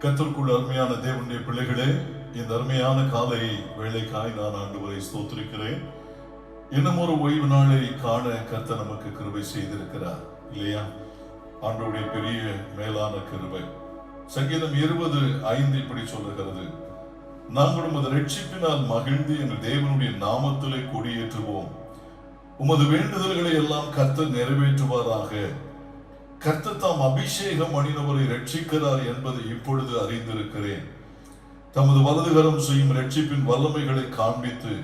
கர்த்தருக்குள் அருமையான தேவனுடைய பிள்ளைகளே, இந்த அருமையான காலை வேளைக்காய் நான் ஆண்டவரை ஸ்தோத்திரிக்கிறேன். இன்னும் ஒரு ஓய்வு நாளை காண கர்த்தர் நமக்கு கிருபை செய்திருக்கிறார் இல்லையா? ஆண்டவருடைய பெரிய மேலான கிருபை. சங்கீதம் 20:5 இப்படி சொல்லுகிறது, நாங்கள் உமது ரட்சிப்பினால் மகிழ்ந்து எங்கள் தேவனுடைய நாமத்திலே கொடியேற்றுவோம். உமது வேண்டுதல்களை எல்லாம் கர்த்தர் நிறைவேற்றுவாராக. கர்த்தர் தாம் அபிஷேகம் அணிந்தவரை ரட்சிக்கிறார் என்பதை இப்பொழுது அறிந்திருக்கிறேன். தமது வலதுகரம் செய்யும் ரட்சிப்பின் வல்லமைகளை காண்பித்து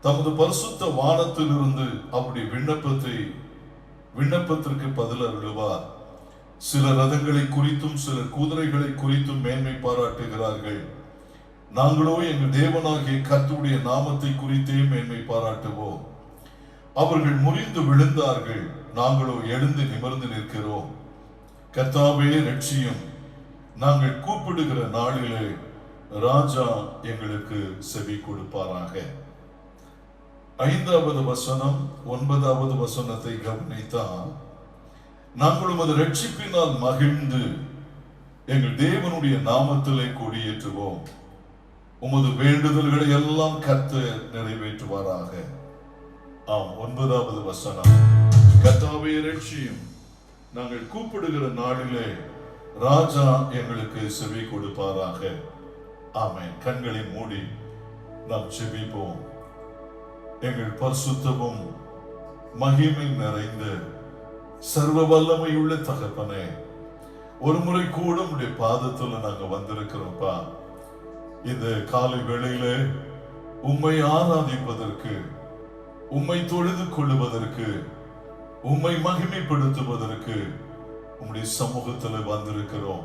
தமது பரிசுத்த வானத்திலிருந்து அவருடைய விண்ணப்பத்திற்கு பதில் அருளுவார். சிலர் ரதங்களை குறித்தும் சிலர் குதிரைகளை குறித்தும் மேன்மை பாராட்டுகிறார்கள். நாங்களோ எங்கள் தேவனாகிய கர்த்தருடைய நாமத்தை குறித்தே மேன்மை பாராட்டுவோம். அவர்கள் முறிந்து விழுந்தார்கள், நாங்களோ எழுந்து நிமிர்ந்து நிற்கிறோம். கர்த்தாவே ரட்சியும், நாங்கள் கூப்பிடுகிற நாளிலே ராஜா எங்களுக்கு செவி கொடுப்பாராக. 5வது வசனம் 9வது வசனத்தை கவனித்தால், நாங்கள் உமது ரட்சிப்பினால் மகிழ்ந்து எங்கள் தேவனுடைய நாமத்திலே கொடியேற்றுவோம். உமது வேண்டுதல்களை எல்லாம் கர்த்தர் நிறைவேற்றுவாராக. 9வது வசனம், கர்த்தாவே ரட்சியும், நாங்கள் கூப்பிடுகிற நாளிலே ராஜா எங்களுக்கு செவி கொடுப்பாராக. ஆமென். கண்களை மூடி நாம் செபிப்போம். எங்கள் பரிசுத்தமும் மகிமை நிறைந்த சர்வ வல்லமையுள்ள தகப்பனே, ஒரு முறை கூட உடைய பாதத்துல நாங்க வந்திருக்கிறோம்ப்பா. இந்த காலை வேளையில உம்மை ஆராதிப்பதற்கு, உம்மை தொழுது கொள்ளுவதற்கு, உம்மை மகிமைப்படுத்துவதற்கு உம்முடைய சமூகத்தில் வந்திருக்கிறோம்.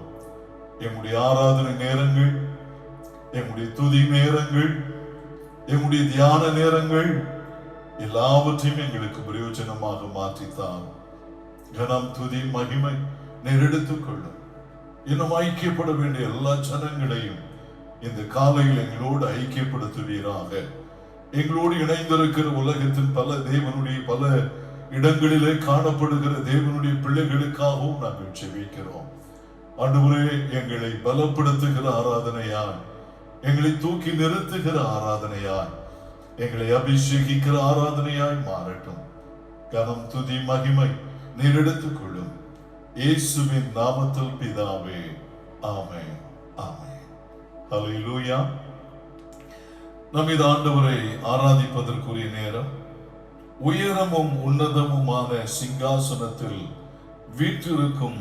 எம்முடைய ஆராதனை நேரங்கள், எம்முடைய துதி நேரங்கள், எம்முடைய தியான நேரங்கள் எல்லாவற்றையும் எங்களுக்கு பிரயோஜனமாக மாற்றித்தான். கனம், துதி, மகிமை நீர் எடுத்துக்கொள்ளும். இன்னும் ஐக்கியப்பட வேண்டிய எல்லா ஜனங்களையும் இந்த காலையில் எங்களோடு ஐக்கியப்படுத்துவீராக. எங்களோடு இணைந்திருக்கிற உலகத்தின் பல தேவனுடைய பல இடங்களிலே காணப்படுகிற தேவனுடைய பிள்ளைகளுக்காகவும் நாங்கள் செபிக்கிறோம். ஆண்டவரே, எங்களை பலப்படுத்துகிற ஆராதனையாய், எங்களை தூக்கி நிறுத்துகிற ஆராதனையாய், எங்களை அபிஷேகிக்கிற ஆராதனையாய் மாறட்டும். கனம், துதி, மகிமை நீர் எடுத்துக்கொள்ளும். இயேசுவின் நாமத்தில் பிதாவே, ஆமென், ஆமென். ஹல்லேலூயா. நாம் இந்த ஆண்டவரை ஆராதிப்பதற்குரிய நேரம். உயரமும் உன்னதமுமான சிங்காசனத்தில் வீற்றிருக்கும்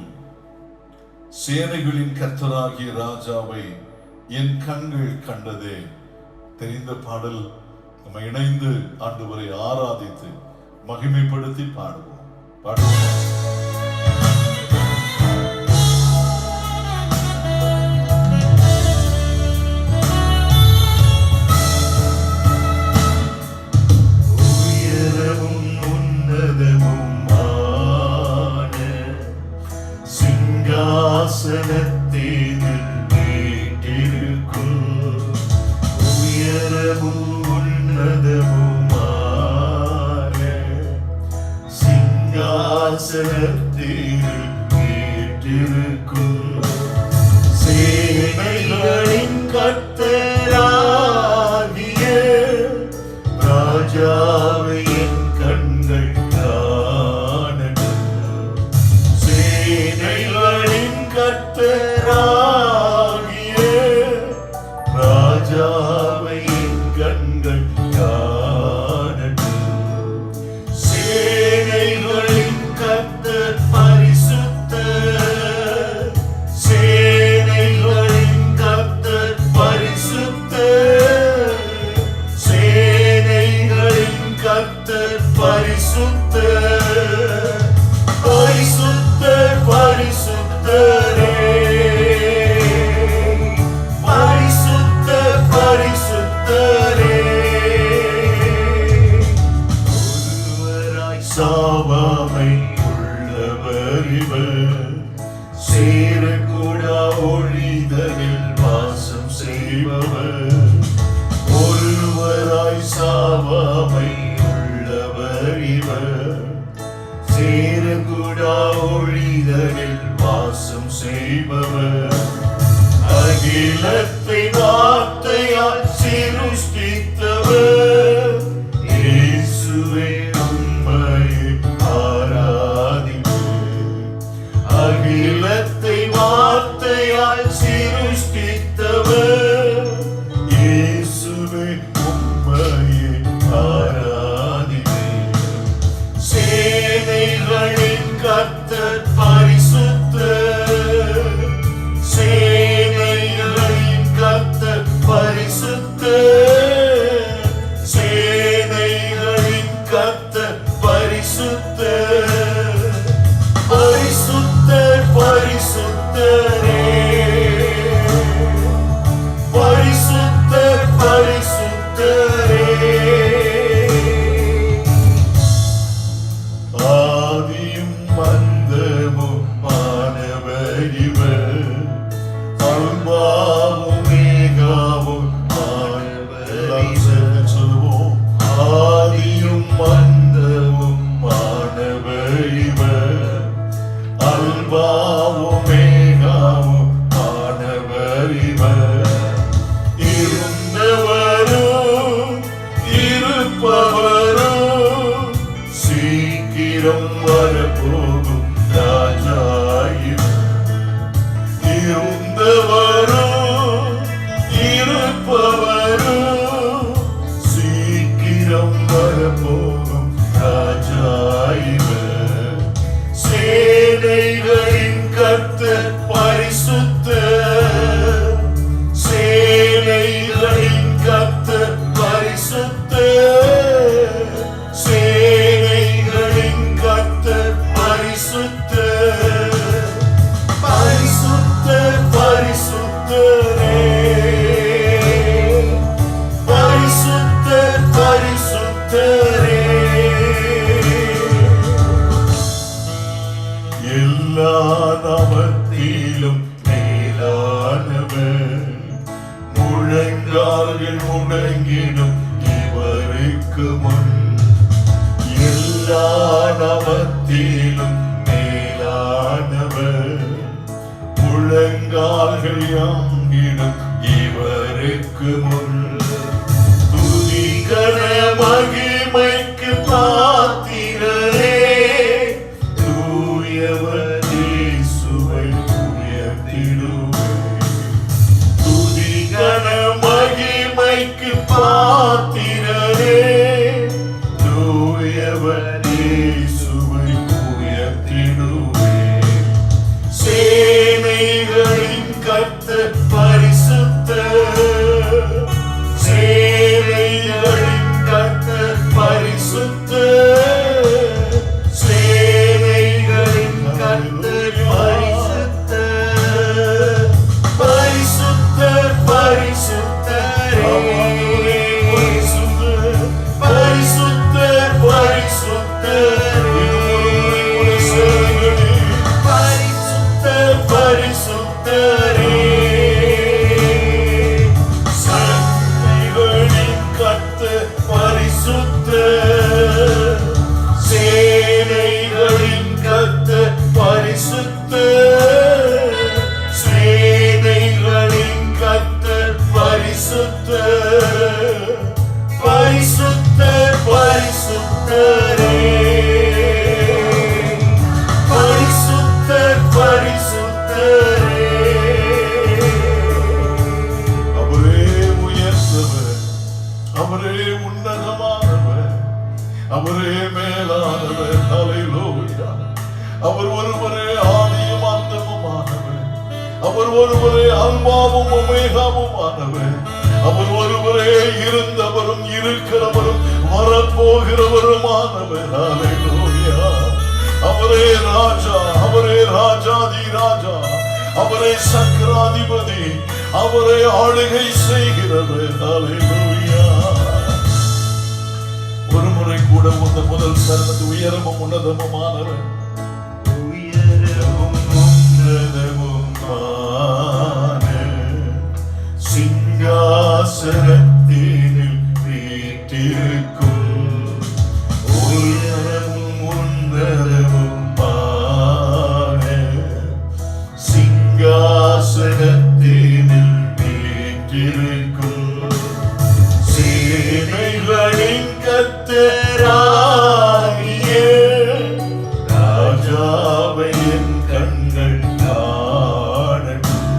சேனைகளின் கர்த்தராகிய ராஜாவை என் கண்கள் கண்டதே. தெரிந்த பாடல். நம்ம இணைந்து ஆண்டவரை ஆராதித்து மகிமைப்படுத்தி பாடுவோம். சிங்காசனத்தில் வீற்றிருக்கும், உயரமும் உன்னதமுமான சிங்காசனத்தில் வீற்றிருக்கும் சேனைகளின் கர்த்தராகிய ராஜாவை என் கண்கள் கர்த்தராகிய ராஜாவை என் கண்கள் காணட்டும். சேனைகளின் கர்த்தர் பரிசுத்தர், சேனைகளின் கர்த்தர் பரிசுத்தர், சேனைகளின் கர்த்தர் பரிசுத்தர், பரிசுத்தர், பரிசுத்தரே, பரிசுத்தர், பரிசுத்தரே. ஒருவராய் சாவாமை உள்ளவர் இவர், சேரக்கூடா ஒழிதலில் வாசம் செய்பவர். ஒருவராய் சாவாமை உள்ளவர் இவர், சேரக்கூடா ஒழிதலில் வாசம் வாசம் செய்பவர். அகிலத்தை வார்த்தையால் சிருஷ்டித்தவர். இயேசுவே உம்மையே ஆராதிப்பேன். அகிலத்தை வார்த்தையால் சிருஷ்டித்தவர். இயேசுவே உம்மையே ஆராதிப்பேன். சேனைகளின் கர்த்தர் பரிசுத்தர். சேனைகளின் கர்த்தர் பரிசுத்தர். சேனைகளின் கர்த்தர் பரிசுத்தர். பரிசுத்தர் பரிசுத்தரே. பரிசுத்தர் பரிசுத்தரே. ஆதியும் அந்தமும் மானவர் இவர். அல்பாவும் மேகாவும் மானவர் சொல்லுவோம். ஆதியும் அந்தமும் மானவர் இவர். அல்பாவும் மேகாவும் மானவர் இவர். இருந்தவரும் இருப்பவரும் சீக்கிரம் வரப்போகும் ராஜா இவர். இருந்தவரும் இருப்பவரும் சீக்கிரம் வரப்போகும் ராஜா இவர். சேனைகளின் கர்த்தர் பரிசுத்தர். சேனைகளின் கர்த்தர் பரிசுத்தர். சேனைகளின் கர்த்தர் பரிசுத்தர். பரிசுத்தர் பரிசுத்தரே. பரிசுத்தர் பரிசுத்தரே. எல்லா நாமத்திலும் மேலானவர். முழங்கால்கள் முடங்கிடும் இவருக்கு முன். எல்லா நாமத்திலும் மேலானவர். முழங்கால்கள் யாங்கிடும் இவருக்கு முன். துதிகர மகிமைக்கு பாத்திரரே. தூயவர் இயேசுவை உயர்த்திடுவேன். துதிகர மகிமைக்கு பாத்திரரே. தூயவர் இயேசுவை உயர்த்திடுவேன். சேனைகளின் கர்த்தர் பரிசுத்தர். சேனைகளின் கர்த்தர் பரிசுத்தர். சேனைகளின் கர்த்தர் பரிசுத்தர். பரிசுத்தர் பரிசுத்தரே. பரிசுத்தர் பரிசுத்தரே. பரிசுத்தர் பரிசுத்தரே. சேனைகளின் கர்த்தர் பரிசுத்தர். சேனைகளின் கர்த்தர் பரிசுத்தர். சேனைகளின் கர்த்தர் பரிசுத்தர். பரிசுத்தர் பரிசுத்தரே. பரிசுத்தர் பரிசுத்தரே. அவரே உயர்ந்தவர். அவரே உன்னதமானவர். அவரே மேலானவர். ஹல்லேலூயா. அவர் ஒருவரே ஆதியும் அந்தமுமானவர். அவர் ஒருவரே அல்பாவும் ஒமேகாவுமானவர். அவர் ஒருவரே இருந்தவரும் இருக்கிறவரும் வரப்போகிறவருமானவர். ஹல்லேலூயா. அவரே ராஜா. அவரே ராஜாதி ராஜா. அவரே சக்கராதிபதி. அவரே ஆளுகை செய்கிறவர். ஹல்லேலூயா. ஒரு முறை கூட உந்த முதல் சரணத்து உயரமும் உன்னதமுமானவர். உயரமும் உன்னதமுமான சிங்காசனத்தினில் வீற்றிருக்கும். உயரமும் உன்னதமுமான சிங்காசனத்தினில் வீற்றிருக்கும் சேனைகளின் கர்த்தராகிய ராஜாவை என் கண்கள் காணட்டும்.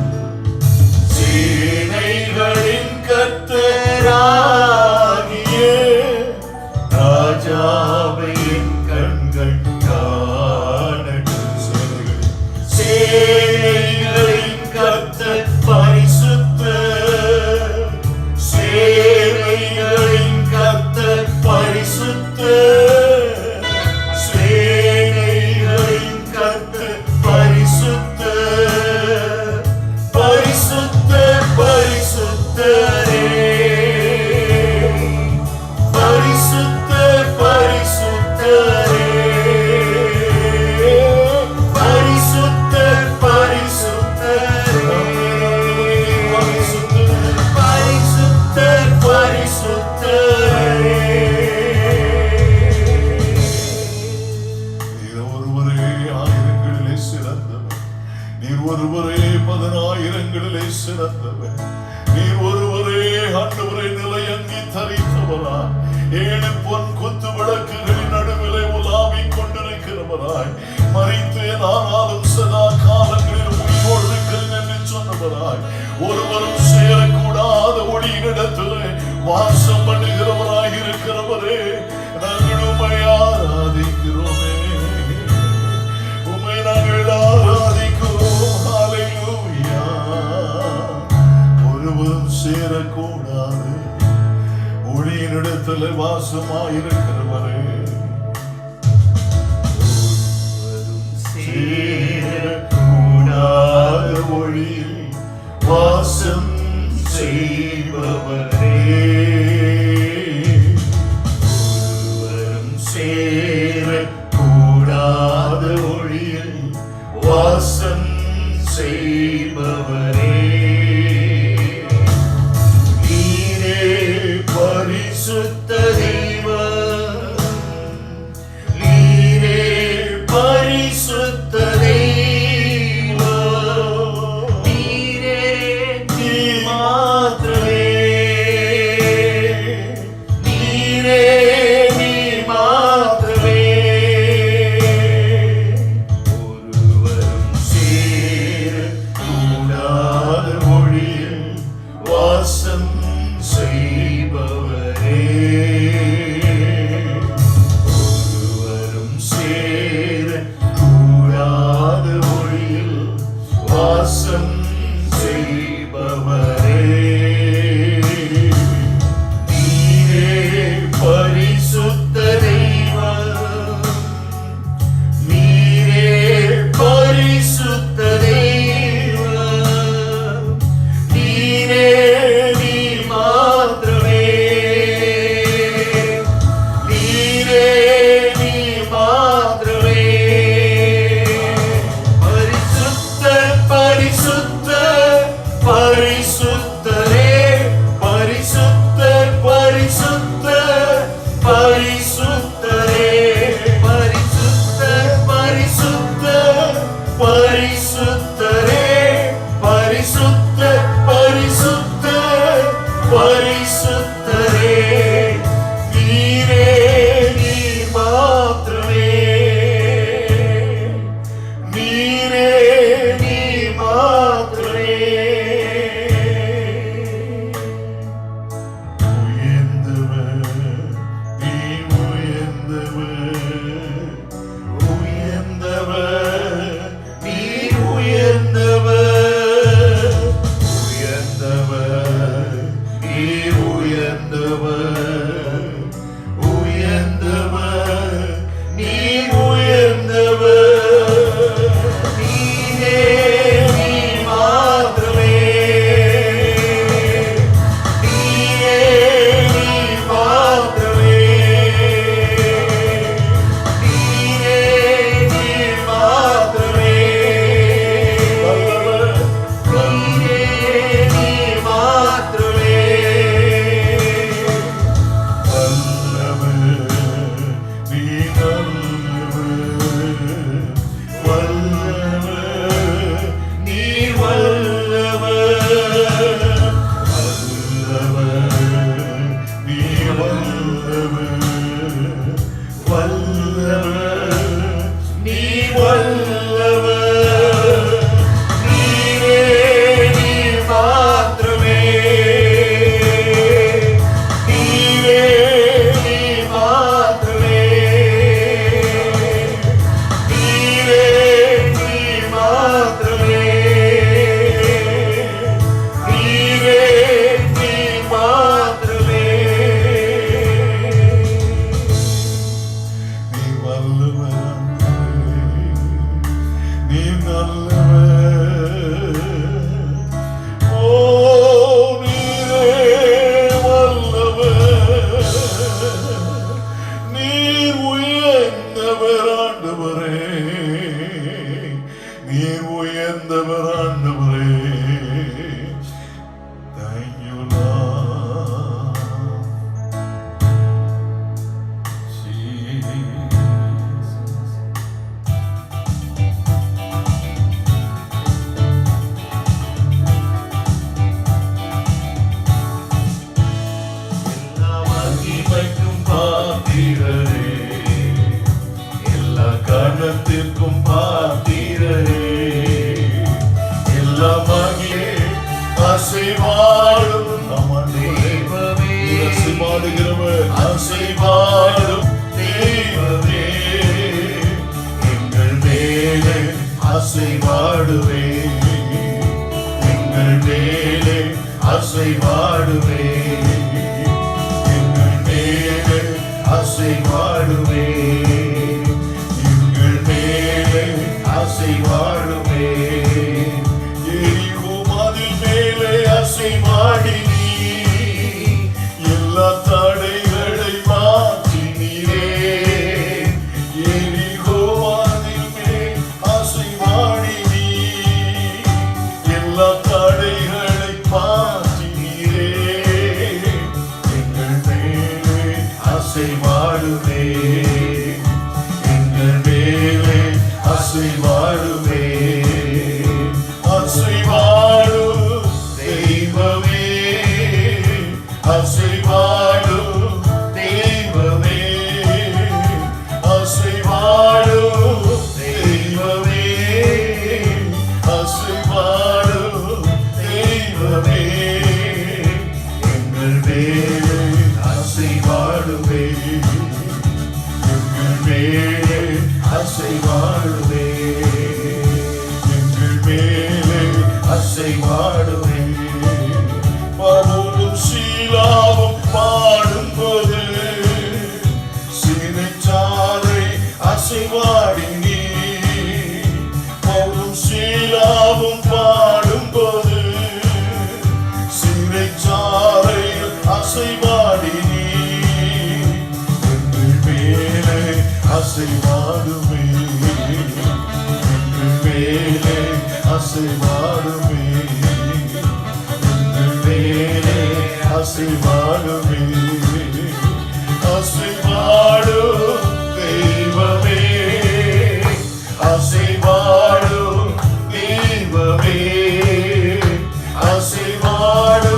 சேனைகளின் கர்த்தராகிய ராஜாவை என் கண்கள் காணட்டும். சேனைகளின் கர்த்தர் பரிசுத்தர். சேனைகளின் கர்த்தர் பரிசுத்தர். சேனைகளின் கர்த்தர் பரிசுத்தர். பரிசுத்தர் பரிசுத்தரே. பரிசுத்தர் பரிசுத்தரே. பரிசுத்தர் பரிசுத்தரே. பரிசுத்தர் பரிசுத்தரே. நீர் ஒருவரே ஆயிரங்களிலே சிறந்தவர். நீர் ஒருவரே 10,000ங்களிலே சிறந்தவர். நீர் ஒருவரே ஆண்டவரை நிலையங்கி தரித்தவரா, 7 பொன் குத்து விளக்குகளின் நடுவிலே உலாவிக் கொண்டிருக்கிறவராய், மரித்தேன் ஆனாலும் சதா காலங்களில் உயிரோடு இருக்கிறேன் என்று சொன்னவராய், ஒருவரும் சேரக்கூடாத ஒளியினிடத்திலே வாசம் பண்ணுகிறவராய் இருக்கிறவரே, நாங்கள் உம்மை ஆராதிக்கிறோமே. உம்மை நாங்கள் ஆராதிக்கிறோம். ஹல்லேலூயா. ஒருவரும் சேரக்கூடாது ஒளியினிடத்தில் வாசமாயிருக்கிறவரே, சேரக்கூடாத ஒளியில் வாசம் செய்பவரே, ஒருவரும் சேரக்கூடாத ஒளியில் வாசம் செய்பவரே, பரிசுத்த தெய்வம். நீரே பரிசுத்த தெய்வம். நீரே நீ மாத்திரமே. நீரே நீ மாத்திரமே. ஒருவரும் சேரக்கூடாத ஒளியில் வாசம் செய்பவரே, ஒருவரும் சேரக்கூடாத ஒளியில் வாசம் செய்பவரே, நீரே பரிசுத்த தெய்வம். நீரே பரிசுத்த தெய்வம். நீரே நீ மாத்திரமே. நீரே நீ மாத்திரமே. பரிசுத்த பரிசுத்த ஆண்டவரே. Thank you, Lord. Jesus. எல்லா மகிமைக்கும் பாத்திரரே, எல்லா கனத்திற்கும் பாத்திரரே, எல்லா மகிழே அசைவாடும் தெய்வமே, அசைவாடுகிறவர் அசைவாடும் தெய்வமே, எங்கள் மேலே அசைவாடுவே, எங்கள் மேலே அசைவாடுவே, எங்கள் மேலே அசைவாடுவே, எங்கள் மேலே அசைவாடுவே. எரிகோ மதில் மேலே அசைவாடி நீ எல்லா தடைகளை மாற்றினீரே. எரிகோ மதில் மேல் அசைவாடி நீ எல்லா தடைகளை மாற்றினீரே. எங்கள் மேலே அசைவாடுவே, எங்கள் மேலே அசைவாடுவே, அசைவாடு தெய்வமே, அசைவாடு தெய்வமே, அசைவாடு தெய்வமே, அசைவாடு தெய்வமே, எங்கள் மேலே அசைவாடுவே, எங்கள் மேலே அசைவாடுவே, எங்கள் மேலே அசைவாடுவே. பவுலும் சீலாவும் பாடும்போது சிறைச்சாலை அசைவாடி நீ. பவுலும் சீலாவும் பாடும்போது சிறைச்சாலையில் அசைவாடி நீ. எங்கள் மேலே அசைவாடுவே, எங்கள் மேலே அசைவாடுவே, எங்கள் மேலே அசைவாடுவே, அசைவாடு தெய்வமே, அசைவாடு தெய்வமே, அசைவாடு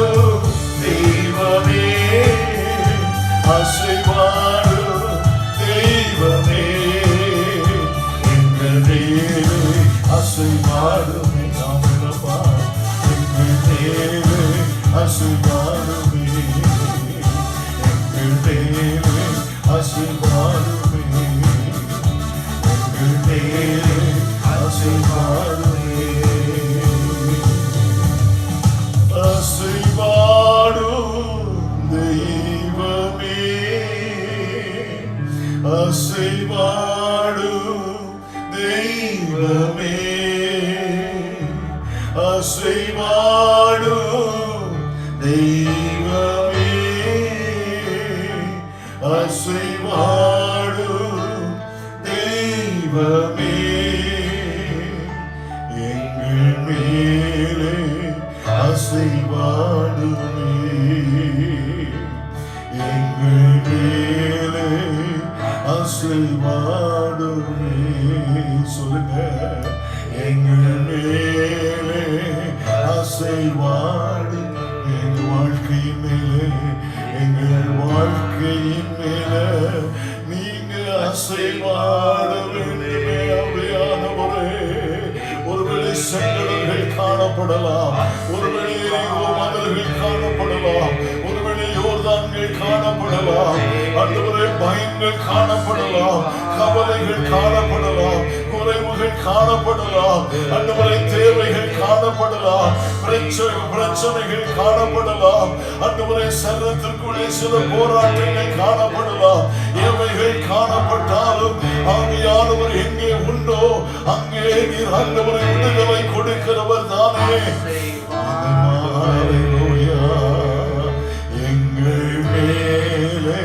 தெய்வமே, அசைவாடு தெய்வமே, எங்கள் மேலே அசைவாடுமே. நாமப்பா எங்கள் மேலே அசைவாடுமே, எங்கள் மேலே அசைவாடுமே, எங்கள் மேலே அசைவாடுமே, அசைவாடும் தெய்வமே, அசைவாடும் தெய்வமே, அசைவாடும் தெய்வமே, அசைவாடும் தெய்வமே, எங்கள் மேலே அசைவாடுமே, எங்கள் மேலே அசைவாடுமே. சொல்லுங்க, எங்கள் மேலே அசைவாடு. எங்கள் வாழ்க்கையின் மேலே, எங்கள் வாழ்க்கையின் மேலே நீங்க அசைவாட வேண்டுமே. அப்படியானவரே, ஒருவேளை சங்கடங்கள் காணப்படலாம், ஒருவேளை எரிகோ மதில்கள் காணப்படலாம், ஒருவேளை யோர்தான்கள் காணப்படலாம், ஆண்டவரே பயங்கள் காணப்படலாம், கவலைகள் காணப்படலாம், குறைவுகள் காணப்படலாம், ஆண்டவரே தேவைகள் காணப்படலாம், பிரச்சனைகள் காணப்படலாம், ஆண்டவரே சரீரத்திற்குள்ளே சில போராட்டங்கள் காணப்படலாம். எவைகள் காணப்பட்டாலும் ஆவியானவர் எங்கே உண்டோ அங்கே நீர் ஆண்டவரை விடுதலை கொடுக்கிறவர் தானே. எங்கள் மேலே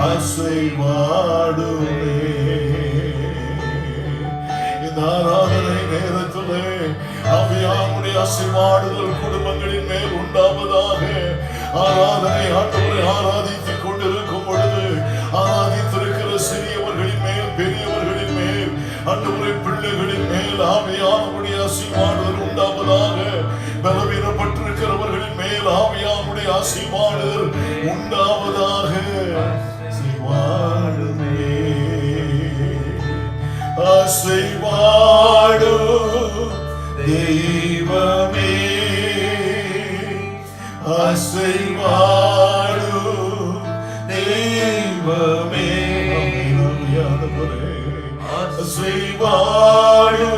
அசைவாடுமே. இந்த ஆராதனை நேரத்திலே ஆவியானவர் ஆசீர்வாதங்கள் குடும்பங்களின் மேல் உண்டாவதாக. ஆராதனை ஆண்டவரை ஆராதித்துக் கொண்டிருக்கும் பொழுது ஆராதித்திருக்கிற சிறியவர்களின் மேல் பெரியவர்களின் மேல் ஆண்டவரை பிள்ளைகளின் மேல் ஆவியானுடைய ஆசீர்வாதங்கள் உண்டாவதாக. பலவீனப்பட்டிருக்கிறவர்களின் மேல் ஆவியானுடைய ஆசீர்வாதங்கள் உண்டாவதாக. ஆசைவாடுமே ஆசைவாடு தெய்வமே ஆசைவாடு தெய்வமே ஆசைவாடு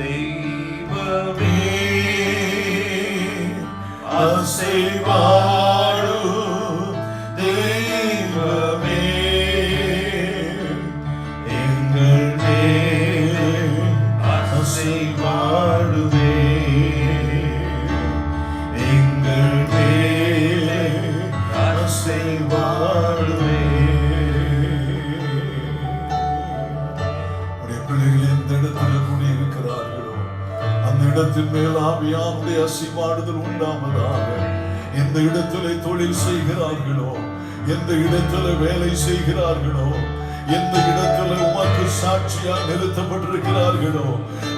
தெய்வமே ஆசைவாடு தெய்வமே எங்கள் மேலே ஆசைவாடுவே எங்கள் மேலே ஆசைவாடுவே. பிள்ளைகள் எந்த இடத்துல கூடியிருக்கிறார்களோ அந்த இடத்தின் மேல் ஆவியானுடைய ஆசீர்வாதங்கள் உண்டாவதாக. எந்த இடத்திலே தொழில் செய்கிறார்களோ எந்த இடத்துல வேலை செய்கிறார்களோ எந்த இடத்துல உமக்கு சாட்சியாக நிறுத்தப்பட்டிருக்கிறார்களோ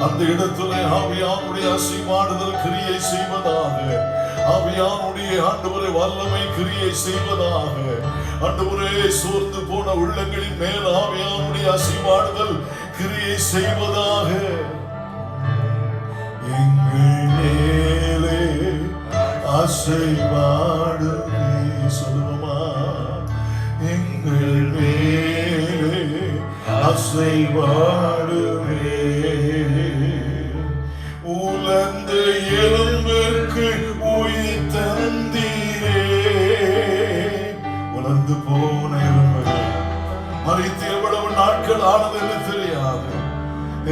அந்த இடத்துல ஆவியானுடைய ஆசீர்வாதங்கள் கிரியை செய்வதாக. ஆவியானுடைய ஆண்டவரை வல்லமை கிரியை செய்வதாக. ஆண்டவரே சோர்ந்து போன உள்ளங்களின் மேல் ஆவியானுடைய ஆசீர்வாதங்கள் கிரியை செய்வதாக. எங்கள் மேலே ஆசைவாடுவே சொல்லுமா எங்கள் மேலே ஆசைவாடுவே. உலர்ந்த எலும்பிற்கு உயிர் தந்தீரே. உலர்ந்து போன எலும்புகள் மரித்து எவ்வளவு நாட்கள் ஆனது என்று தெரியாது.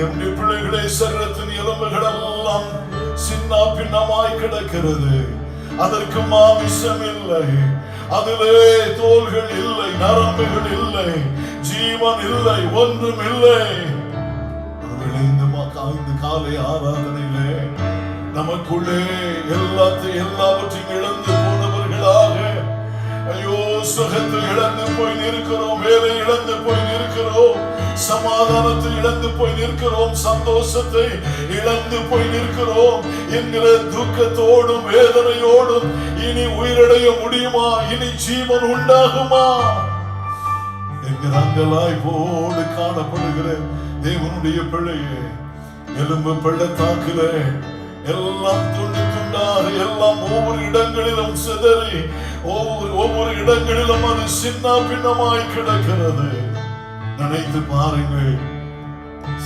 என்னுடைய பிள்ளைகளை சரீரத்தின் எலும்புகள் எல்லாம் சின்ன பின்னமாய் கிடக்கிறது. அதற்கு மாமிசம் இல்லை, அதிலே தோள்கள் இல்லை, நரம்புகள் இல்லை, ஜீவன் இல்லை, ஒன்றும் இல்லை. இந்த காலை ஆராதனையிலே நமக்குள்ளே எல்லாவற்றையும் இழந்து போனவர்களாக ஐயோ சுகத்தை இழந்து போய் நிற்கிறோம், வேலை இழந்து போய் நிற்கிறோம், சமாதானத்தை இழந்து போய் நிற்கிறோம், சந்தோஷத்தை இழந்து போய் நிற்கிறோம் என்கிற துக்கத்தோடும் வேதனையோடும் இனி உயிரடைய முடியுமா? இனி ஜீவன் உண்டாகுமா என்கிற அங்கலாய்ப்போடு காணப்படுகிற தேவனுடைய பிள்ளையே, எலும்பு பள்ளத்தாக்கிலே எல்லாம் துண்டு துண்டாக எல்லாம் ஒவ்வொரு இடங்களிலும் சிதறி ஒவ்வொரு இடங்களிலும் அது சின்ன பின்னமாய் கிடக்கிறது. நினைத்து பாருங்கள்,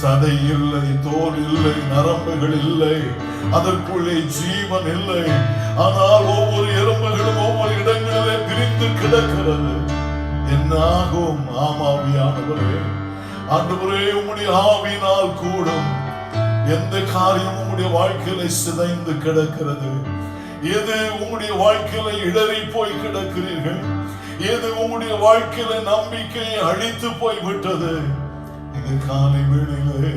சதை இல்லை, தோல் இல்லை, நரம்புகள் இல்லை, அதற்குள்ளே ஜீவன் இல்லை. ஆனால் ஒவ்வொரு எலும்புகளும் ஒவ்வொரு இடங்களிலே பிரிந்து கிடக்கிறது. என்ன ஆகும்? ஆமாவியானவரே, ஆண்டவரே உம்முடைய ஆவியினால் கூடும். எந்த காரியம் உம்முடைய வாழ்க்கையில சிதைந்து கிடக்கிறது? எது உம்முடைய வாழ்க்கையில இடறி போய் கிடக்கிறீர்கள்? எது உம்முடைய வாழ்க்கையில நம்பிக்கையை அழித்து போய்விட்டது? இது காலை வேளையிலே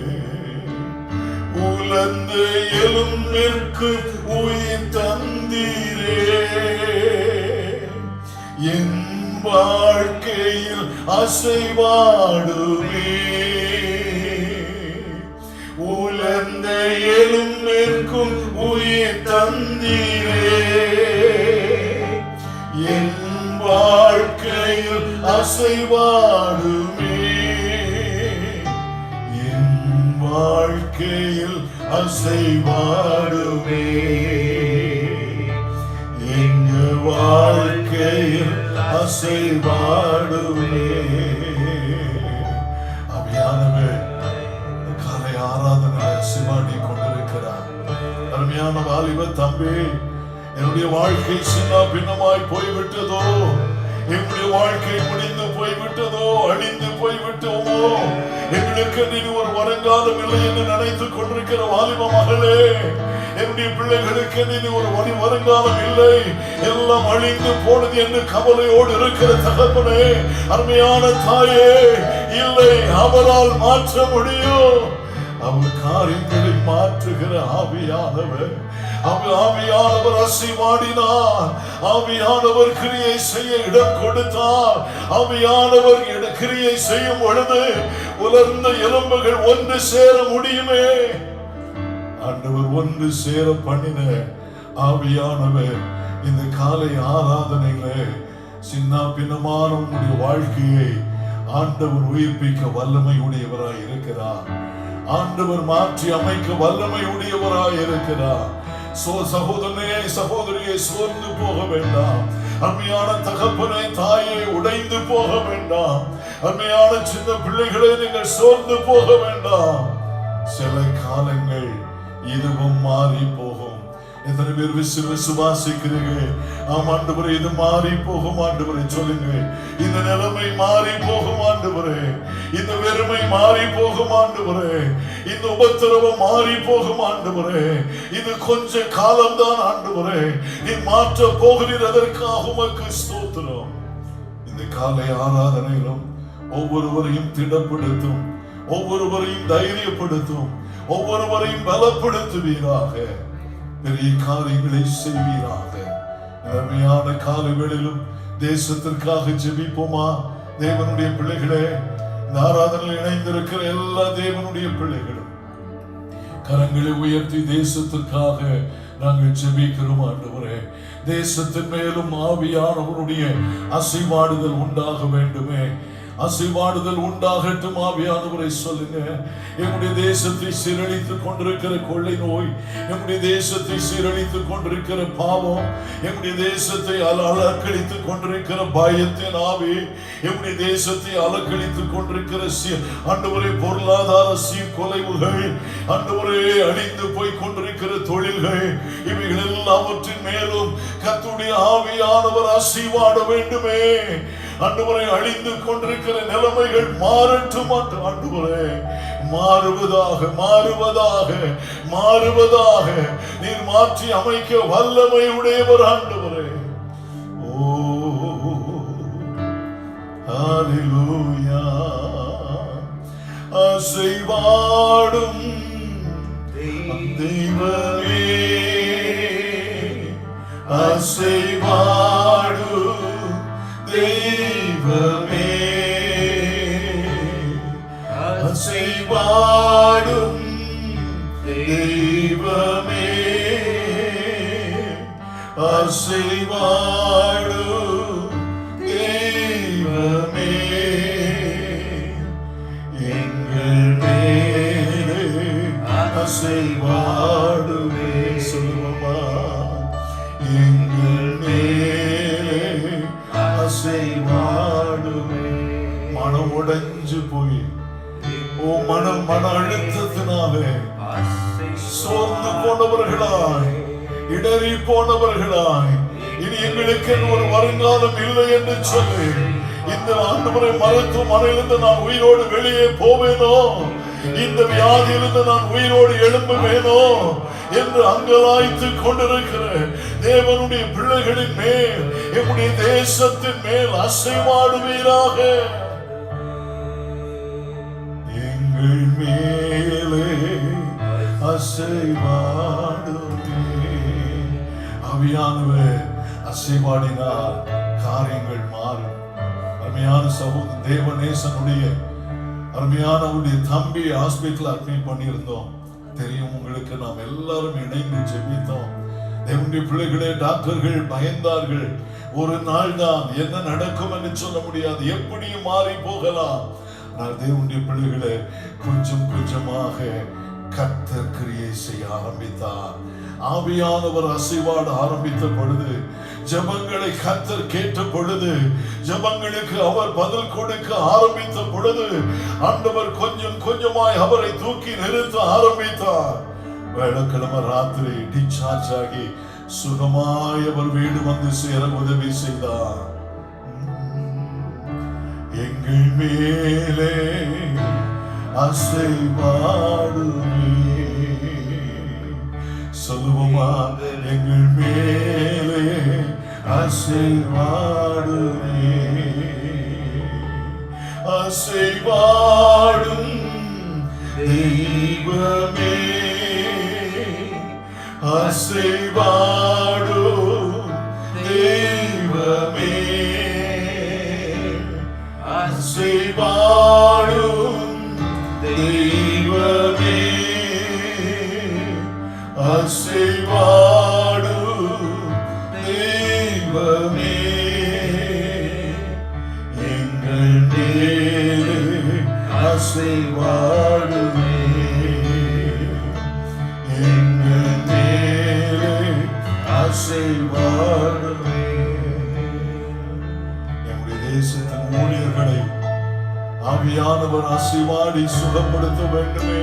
உலர்ந்த எலும்பிற்கு உயிர் தந்தீரே. என் வாழ்க்கையில் அசைவாடுவே. உலர்ந்த எலும்பிற்கும் உயிர் தந்தீரே. என் வாழ்க்கையில் அசைவாடுவே. என் வாழ்க்கையில் அசைவாடுவே. எங்க வாழ்க்கையில் அசைவாடுவே. அபியானவர் காலை ஆராதனை சிவாடி கொண்டிருக்கிறார். அருமையான வாலிப தம்பி, என்னுடைய வாழ்க்கை சின்ன பின்னமாய் போய்விட்டதோ, என்னுடைய வாழ்க்கை முடிந்து போய்விட்டதோ, அழிந்து போய்விட்டோமோ, எங்களுக்கு நீ ஒரு வருங்காலம் இல்லை என்று நினைத்துக் கொண்டிருக்கிற வாலிப மகளே, என்னுடைய பிள்ளைகளுக்கு நீ ஒரு வருங்காலம் இல்லை, எல்லாம் அழிந்து போனது என்று கவலையோடு இருக்கிற தகப்பனே, அருமையான தாயே, இல்லை, அவரால் மாற்ற முடியும். அவர் காரியங்களை மாற்றுகிற ஆவியானவர். ஆவியானவர் அசைவாடினார். ஆவியானவர் கிரியை செய்ய இடம் கொடுத்தார். ஆவியானவர் கிரியை செய்யும் பொழுது உலர்ந்த எலும்புகள் ஒன்று சேர முடியுமே. ஆண்டவர் ஒன்று சேர பண்ணின ஆவியானவர் இந்த காலை ஆராதனையில சின்ன பின்னமான உங்களுடைய வாழ்க்கையை ஆண்டவர் உயிர்ப்பிக்க வல்லமை உடையவராய் இருக்கிறார். ஆண்டவர் மாற்றி அமைக்க வல்லமை உடையவராய் இருக்கிறார். சகோதரனே, சகோதரியை சோர்ந்து போக வேண்டாம். அருமையான தகப்பனை, தாயை உடைந்து போக வேண்டாம். அருமையான சின்ன பிள்ளைகளை நீங்கள் சோர்ந்து போக வேண்டாம். சில காலங்கள் இதுவும் மாறி போகும். எத்தனை பேர் விசுவாசிக்கிறீர்கள்? ஆம் ஆண்டவரே, இது மாறி போகும் ஆண்டவரே. சொல்லுங்க, இந்த நிலைமை மாறி போகும் ஆண்டவரே. இந்த வெறுமை மாறி போகும் ஆண்டவரே. இந்த உபத்திரவம் மாறி போகும் ஆண்டவரே. இது கொஞ்ச காலம்தான் ஆண்டவரே. நீ மாற்ற போகிறீர், அதற்காக உமக்கு ஸ்தோத்திரம். இந்த காலை ஆராதனையிலும் ஒவ்வொருவரையும் திடப்படுத்தும், ஒவ்வொருவரையும் தைரியப்படுத்தும், ஒவ்வொருவரையும் பலப்படுத்துவீராக. பெரிய காரியங்களை செய்வீராக. அருமையான காலவேளையிலும் தேசத்திற்காக ஜெபிப்போமா? தேவனுடைய பிள்ளைகளே, இந்த ஆராதனையில் இணைந்திருக்கிற எல்லா தேவனுடைய பிள்ளைகளும் கரங்களை உயர்த்தி தேசத்திற்காக நாங்கள் ஜெபிக்கிறோம் ஆண்டவரே. தேசத்தின் மேலும் ஆவியானவருடைய அசைவாடுதல் உண்டாக வேண்டுமே. அசைவாடுதல் உண்டாகட்டும் ஆவியானவரை. சொல்லுங்க, எம்முடைய தேசத்தை சீரழித்துக் கொண்டிருக்கிற கொள்ளை நோய், எம்முடைய தேசத்தை சீரழித்துக் கொண்டிருக்கிற பாவம், எம்முடைய தேசத்தை அலக்களித்துக் கொண்டிருக்கிற பயத்தின் ஆவி, எம்முடைய தேசத்தை அலக்களித்துக் கொண்டிருக்கிற ஆண்டவரே பொருளாதார சீர்குலைவுகள், ஆண்டவரே அழிந்து போய் கொண்டிருக்கிற தொழில்கள், இவைகள் எல்லாவற்றின் மேலும் கர்த்தருடைய ஆவியானவர் அசைவாட வேண்டுமே. ஆண்டவரே, அழிந்து கொண்டிருக்கிற நிலைமைகள் மாறட்டும் ஆண்டவரே. மாறுவதாக, மாறுவதாக, மாறுவதாக நீர் மாற்றி அமைக்க வல்லமை உடையவர் ஆண்டவரே. ஓ ஹல்லேலூயா. அசைவாடும் தெய்வமே, அசைவாடும் தெய்வமே, அசைவாடும் தெய்வமே, அசைவாடும் தெய்வமே, எங்கள் மேலே அசைவாடுமே. சொல்லுமா, எங்கள் மேலே அசைவாடுமே. மனம் உடைஞ்சு போய் மன அழுத்தத்தினாலே சோர்ந்து போனவர்களாய், இடறி போனவர்களாய், இனி எங்களுக்கு ஒரு வருங்காலம் இல்லை என்று சொல்லி இந்த ஆண்டவரை மருத்துவமனையிலிருந்து நான் உயிரோடு வெளியே போவேனோ, இந்த வியாதியிலிருந்து நான் உயிரோடு எழும்புவேனோ என்று அங்கலாய்த்துக் கொண்டிருக்கிற தேவனுடைய பிள்ளைகளின் மேல், எம்முடைய தேசத்தின் மேல் அசைவாடுவீராக. எங்கள் மேலே அசைவாடுவே. ஆவியானவர் அசைவாடினால் காரியங்கள் மாறும். அருமையான சகோதரன் தேவநேசனுடைய அருமையான தம்பி ஹாஸ்பிட்டல் அட்மிட் பண்ணியிருந்தோம். தெரியும் உங்களுக்கு, நாம் எல்லாரும் இணைந்து ஜெபித்தோம். தேவனுடைய பிள்ளைகளே, டாக்டர்கள் பயந்தார்கள். ஒரு நாள் தான், என்ன நடக்கும் என்று சொல்ல முடியாது, எப்படியும் மாறி போகலாம். ஆனால் தேவனுடைய பிள்ளைகளே, கொஞ்சம் கொஞ்சமாக கர்த்தர் கிரியை செய்ய ஆரம்பித்தார். ஆவியானவர் அசைவாட ஆரம்பித்த பொழுது, ஜெபங்களை கர்த்தர் கேட்ட பொழுது, ஜெபங்களுக்கு அவர் பதில் கொடுக்க ஆரம்பித்த பொழுது, ஆண்டவர் கொஞ்சம் கொஞ்சமாய் அவரை தூக்கி நிறுத்த ஆரம்பித்தார். வெள்ளிக்கிழமை ராத்திரி டிஸ்சார்ஜ் ஆகி சுகமாய் அவர் வீடு வந்து சேர உதவி செய்தார். எங்கள் மேலே அசைவாடுமே. சொல்லுவோமா, எங்கள் மேலே அசைவாடுமே. அசைவாடும் தெய்வமே, தெய்வமே அசைவாடும் தெய்வமே அசைவாடும் தெய்வமே அசைவாடும் தெய்வமே எங்கள் மேலே அசைவாடுமே எங்கள் மேலே அசைவாடுமே. எங்களுடைய தேசத்தின் ஊழியர்களை ஆவியானவர் அசைவாடி சுகப்படுத்த வேண்டுமே.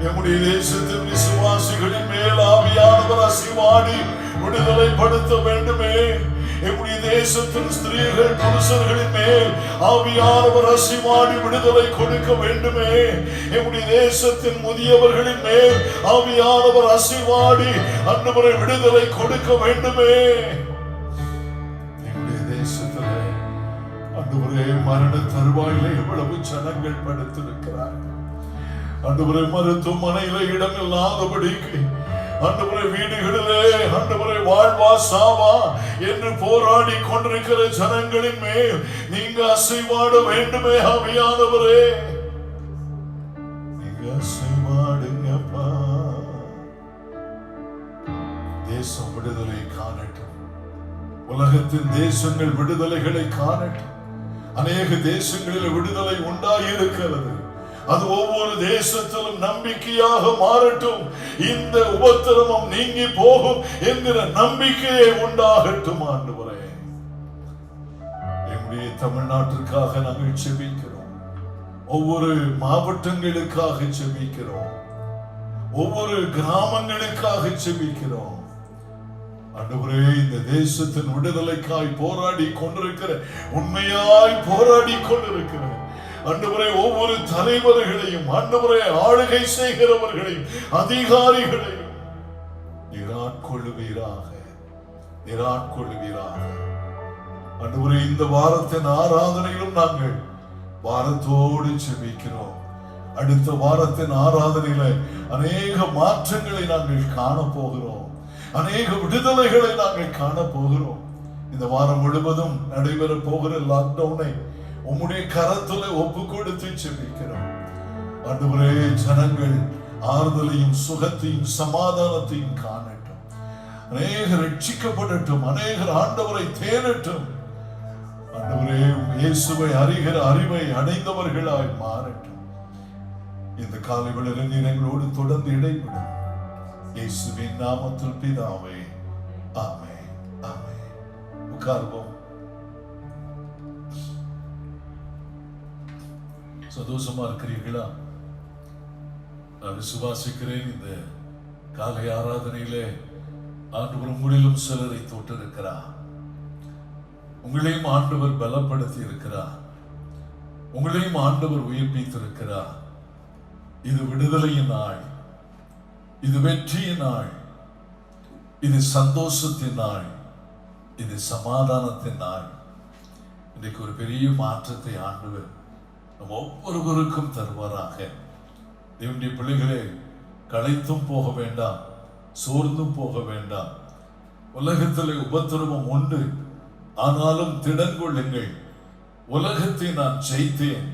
எம்முடைய தேசத்தின் விசுவாசிகளின் மேல் ஆவியானவர் அசைவாடி விடுதலைப்படுத்த வேண்டுமே. எம்முடைய தேசத்தின் ஸ்திரீகள் புருஷர்களின் மேல் ஆவியானவர் அசைவாடி விடுதலை கொடுக்க வேண்டுமே. எம்முடைய தேசத்தின் முதியவர்களின் மேல் ஆவியானவர் அசைவாடி ஆண்டவரை விடுதலை கொடுக்க வேண்டுமே. எம்முடைய தேசத்தில் ஆண்டவரே மரண தருவாயில எவ்வளவு ஜனங்கள் படுத்திருக்கிறார்கள். ஆண்டவரே மருத்துவமனையில இடம் இல்லாதபடிக்கு ஆண்டவரே வீடுகளிலே ஆண்டவரே வாழ்வா சாவா என்று போராடி கொண்டிருக்கிற ஜனங்களின் மேல் நீங்க அசைவாட வேண்டுமே. ஆவியானவரே நீங்க அசைவாடுங்கப்பா. தேசம் விடுதலை காணட்டும். உலகத்தின் தேசங்கள் விடுதலைகளை காணட்டும். அநேக தேசங்களில் விடுதலை உண்டாயிருக்கிறது. அது ஒவ்வொரு தேசத்திலும் நம்பிக்கையாக மாறட்டும். இந்த உபத்திரவம் நீங்கி போகும் என்கிற நம்பிக்கையை உண்டாகட்டும். ஆண்டவரே எம்முடைய தமிழ்நாட்டிற்காக நாங்கள் செபிக்கிறோம். ஒவ்வொரு மாவட்டங்களுக்காக செபிக்கிறோம். ஒவ்வொரு கிராமங்களுக்காக செபிக்கிறோம். ஆண்டவரே இந்த தேசத்தின் விடுதலைக்காய் போராடி கொண்டிருக்கிற உண்மையாய் போராடி கொண்டிருக்கிற ஆண்டவரே ஒவ்வொரு தலைவர்களையும் ஆண்டவரே ஆளுகை செய்கிறவர்களையும் அதிகாரிகளையும் நிராட்கொள்ளுவீராக நிராட்கொள்ளுவீராக. ஆண்டவரே இந்த வாரத்தின் ஆராதனையிலும் நாங்கள் வாரத்தோடு செபிக்கிறோம். அடுத்த வாரத்தின் ஆராதனையில அநேக மாற்றங்களை நாங்கள் காண போகிறோம். அநேக விடுதலைகளை நாங்கள் காண போகிறோம். இந்த வாரம் முழுவதும் நடைபெற போகிற லாக்டவுனை உம்முடைய கரத்துல ஒப்பு கொடுத்து செபிக்கிறோம். ஆண்டவரே ஜனங்கள் ஆறுதலையும் சுகத்தையும் சமாதானத்தையும் காணட்டும். அநேகர் ரட்சிக்கப்படட்டும். அநேகர் ஆண்டவரை தேடட்டும். ஆண்டவரே இயேசுவை அறிகிற அறிவை அடைந்தவர்களாய் மாறட்டும். இந்த காலை வேளையில் நீர் எங்களோடு தொடர்ந்து இடைவிடும். இயேசுவின் நாமத்தில் பிதாவே ஆமென் ஆமென். உட்கார்வோம். சந்தோஷமா இருக்கிறீர்களா? நான் விசுவாசிக்கிறேன். இந்த காலை ஆராதனையிலே ஆண்டவர் உங்களிலும் சிலரை தொட்டிருக்கிறார். உங்களையும் ஆண்டவர் பலப்படுத்தி இருக்கிறார். உங்களையும் ஆண்டவர் உயிர்ப்பித்திருக்கிறார். இது விடுதலையின் நாள். இது வெற்றியின் நாள். இது சந்தோஷத்தின் நாள். இது சமாதானத்தின் நாள். இன்றைக்கு ஒரு பெரிய மாற்றத்தை ஆண்டவர் நம் ஒவ்வொருவருக்கும் தருவாராக. தேவனுடைய பிள்ளைகளே, களைத்தும் போக வேண்டாம், சோர்ந்தும் போக வேண்டாம். உலகத்தில் உபத்திரவம் உண்டு, ஆனாலும் திடன் கொள்ளுங்கள். உலகத்தை நான் ஜெயித்தேன்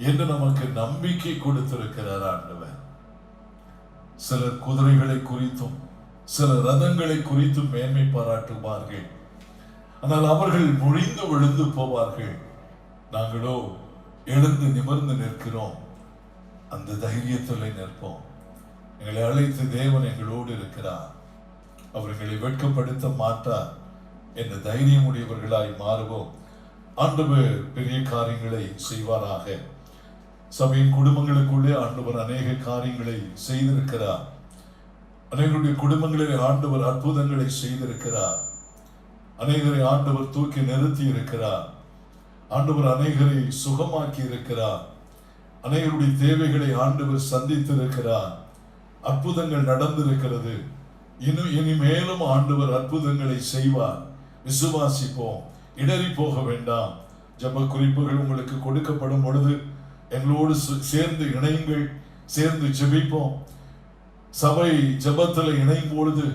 என்று நமக்கு நம்பிக்கை கொடுத்திருக்கிறார் ஆண்டவர். சிலர் குதிரைகளை குறித்தும் சில ரதங்களை குறித்தும் மேன்மை பாராட்டுவார்கள். ஆனால் அவர்கள் முழிந்து விழுந்து போவார்கள். நாங்களோ எழுந்து நிமிர்ந்து நிற்கிறோம். அந்த தைரியத்தில் நிற்போம். எங்களை அழைத்து தேவன் எங்களோடு இருக்கிறார். அவர் எங்களை வெட்கப்படுத்த மாட்டார் என்ற தைரியம் உடையவர்களாய் மாறுவோம். ஆண்டவர் பெரிய காரியங்களை செய்வாராக. சபையின் குடும்பங்களுக்குள்ளே ஆண்டவர் அநேக காரியங்களை செய்திருக்கிறார். அநேகருடைய குடும்பங்களிலே ஆண்டவர் அற்புதங்களை செய்திருக்கிறார். அநேகரை ஆண்டவர் தூக்கி நிறுத்தி இருக்கிறார். ஆண்டவர் அநேகரை சுகமாக்கி இருக்கிறார். அநேகருடைய தேவைகளை ஆண்டவர் சந்தித்திருக்கிறார். அற்புதங்கள் நடந்திருக்கிறது. இனிமேலும் ஆண்டவர் அற்புதங்களை செய்வார். விசுவாசிப்போம். இடறி போக வேண்டாம். ஜெப குறிப்புகள் உங்களுக்கு கொடுக்கப்படும் பொழுது எங்களோடு சேர்ந்து இணையுங்கள். சேர்ந்து ஜெபிப்போம். சபை ஜெபத்தில் இணையும் பொழுது,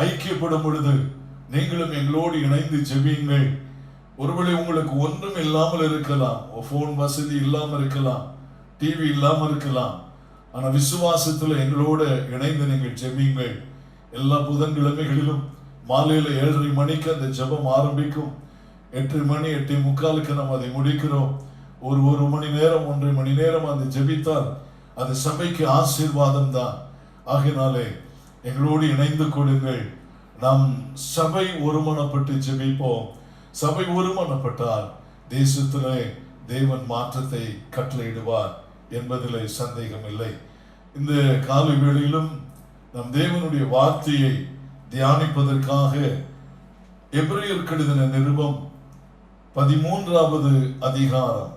ஐக்கியப்படும் பொழுது நீங்களும் எங்களோடு இணைந்து ஜெபியுங்கள். ஒருவேளை உங்களுக்கு ஒன்றும் இல்லாமல் இருக்கலாம், போன் வசதி இல்லாமல் இருக்கலாம், டிவி இல்லாமல் இருக்கலாம். ஆனா விசுவாசத்துல எங்களோட இணைந்து நீங்கள் ஜெபியுங்கள். எல்லா புதன்கிழமைகளிலும் மாலையில 7:30 மணிக்கு அந்த ஜெபம் ஆரம்பிக்கும். 8 மணி 8:45 நம்ம அதை முடிக்கிறோம். ஒரு மணி நேரம் 1.5 மணி நேரம் அந்த ஜெபித்தால் அது சபைக்கு ஆசீர்வாதம் தான். ஆகினாலே எங்களோடு இணைந்து கொடுங்கள். நாம் சபை ஒருமனப்பட்டு ஜெபிப்போம். சபை ஒருமனப்பட்டால் தேசத்திலே தேவன் மாற்றத்தை கட்டளையிடுவார் என்பதிலே சந்தேகம் இல்லை. இந்த காலை வேளையிலும் நம் தேவனுடைய வார்த்தையை தியானிப்பதற்காக எபிரேயருக்கு எழுதின நிருபம் 13வது அதிகாரம்,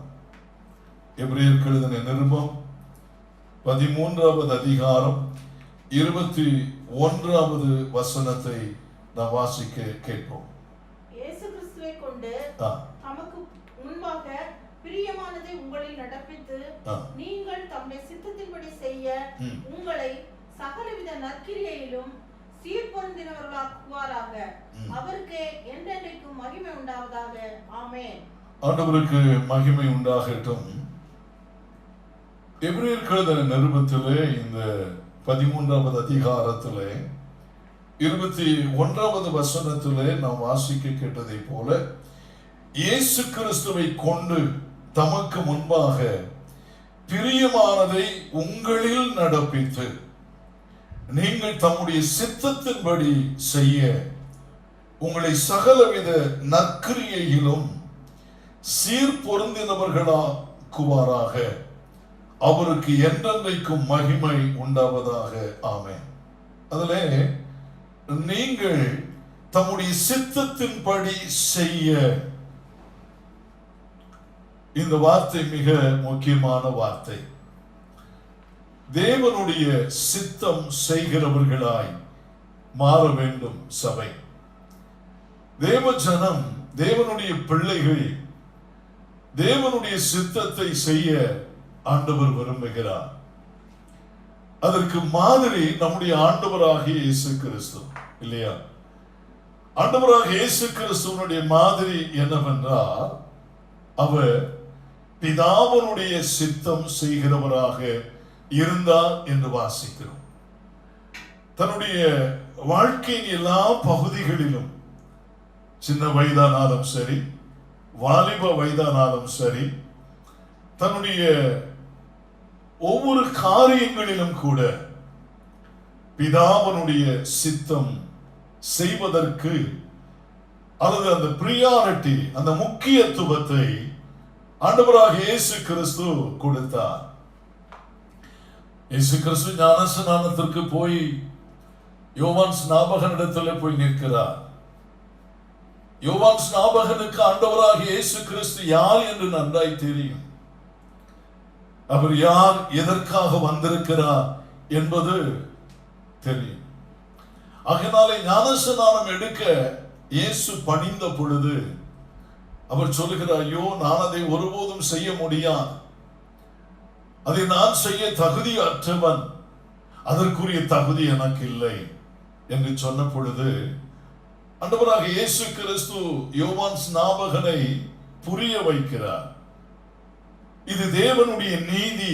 எபிரேயருக்கு எழுதின நிருபம் 13வது அதிகாரம் 21வது வசனத்தை நாம் வாசிக்க கேட்போம். இயேசு கிறிஸ்துவை கொண்டு நமக்கு முன்பாக பிரியமானதை உங்களில் நடப்பித்து நீங்கள் தம்முடைய சித்தத்தின்படி செய்ய உங்களை சகலவித நற்கிரியையிலும் சீர்பொருந்தினவர்களாக்குவாராக. அவருக்கு என்றென்றைக்கும் மகிமை உண்டாவதாக. ஆமென். ஆண்டவருக்கு மகிமை உண்டாகட்டும். எபிரேயருக்கு எழுதின நிருபத்திலே இந்த 13வது அதிகாரத்திலே 21வது வசனத்திலே நாம் வாசிக்க கேட்டதை போல, இயேசு கிறிஸ்துவை கொண்டு தமக்கு முன்பாக பிரியமானதை உங்களில் நடப்பித்து நீங்கள் தம்முடைய சித்தத்தின்படி செய்ய உங்களை சகலவித நற்கிரியையிலும் சீர்பொருந்தினவர்களாக்குவாராக. அவருக்கு என்றென்றைக்கும் மகிமை உண்டாவதாக. ஆமென். அதிலே நீங்கள் தம்முடைய சித்தத்தின்படி செய்ய, இந்த வார்த்தை மிக முக்கியமான வார்த்தை. தேவனுடைய சித்தம் செய்கிறவர்களாய் மாற வேண்டும் சபை. தேவ ஜனம், தேவனுடைய பிள்ளைகள் தேவனுடைய சித்தத்தை செய்ய ஆண்டவர் விரும்புகிறார். அதற்கு மாதிரி நம்முடைய ஆண்டவராகிய இயேசு கிறிஸ்து இல்லையா? ஆண்டவராக இயேசு கிறிஸ்துவனுடைய மாதிரி என்னவென்றால், அவர் பிதாவினுடைய சித்தம் செய்கிறவராக இருந்தார் என்று வாசிக்கிறோம். தன்னுடைய வாழ்க்கையின் எல்லா பகுதிகளிலும், சின்ன வயதானாலும் சரி, வாலிப வயதானாலும் சரி, தன்னுடைய ஒவ்வொரு காரியங்களிலும் கூட பிதாவினுடைய சித்தம் செய்வதற்கு, அல்லது அந்த பிரியாரிட்டி, அந்த முக்கியத்துவத்தை ஆண்டவராக இயேசு கிறிஸ்து கொடுத்தார். இயேசு கிறிஸ்து ஞானஸ்நானத்திற்கு போய் யோவான் ஸ்நாபகனிடத்தில் போய் நிற்கிறார். யோவான் ஸ்நாபகனுக்கு ஆண்டவராக இயேசு கிறிஸ்து யார் என்று நன்றாய் தெரியும். அவர் யார், எதற்காக வந்திருக்கிறார் என்பது தெரியும். ஆகையினாலே ஞானஸ்நானம் எடுக்க இயேசு பணிந்த பொழுது அவர் சொல்லுகிறார், ஐயோ, நான் அதை ஒருபோதும் செய்ய முடியாது, அதை நான் செய்ய தகுதி அற்றவன், அதற்குரிய தகுதி எனக்கு இல்லை என்று சொன்ன பொழுது ஆண்டவராக இயேசு கிறிஸ்து யோவான் ஸ்நாபகனை புரிய வைக்கிறார். இது தேவனுடைய நீதி,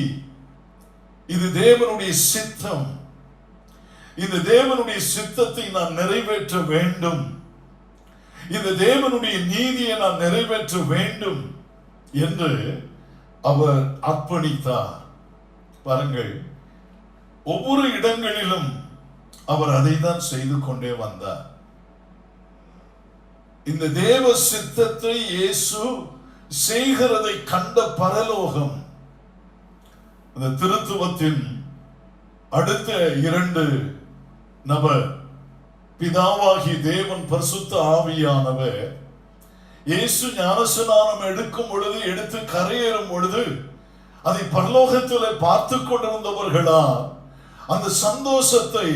இது தேவனுடைய சித்தம், இந்த தேவனுடைய சித்தத்தை நான் நிறைவேற்ற வேண்டும், இந்த தேவனுடைய நீதியை நான் நிறைவேற்ற வேண்டும் என்று அவர் அர்ப்பணித்தார். பாருங்கள், ஒவ்வொரு இடங்களிலும் அவர் அதை தான் செய்து கொண்டே வந்தார். இந்த தேவ சித்தத்தை இயேசு செய்கிறதை கண்ட பரலோகம், அந்த திருத்துவத்தின் அடுத்த 2 நபர், பிதாவாகி தேவன், பரிசுத்த ஆவியானவர், இயேசு ஞானஸ்நானம் எடுக்கும் பொழுது, எடுத்து கரையேறும் பொழுது அதை பரலோகத்தில் பார்த்து கொண்டிருந்தவர்களா அந்த சந்தோஷத்தை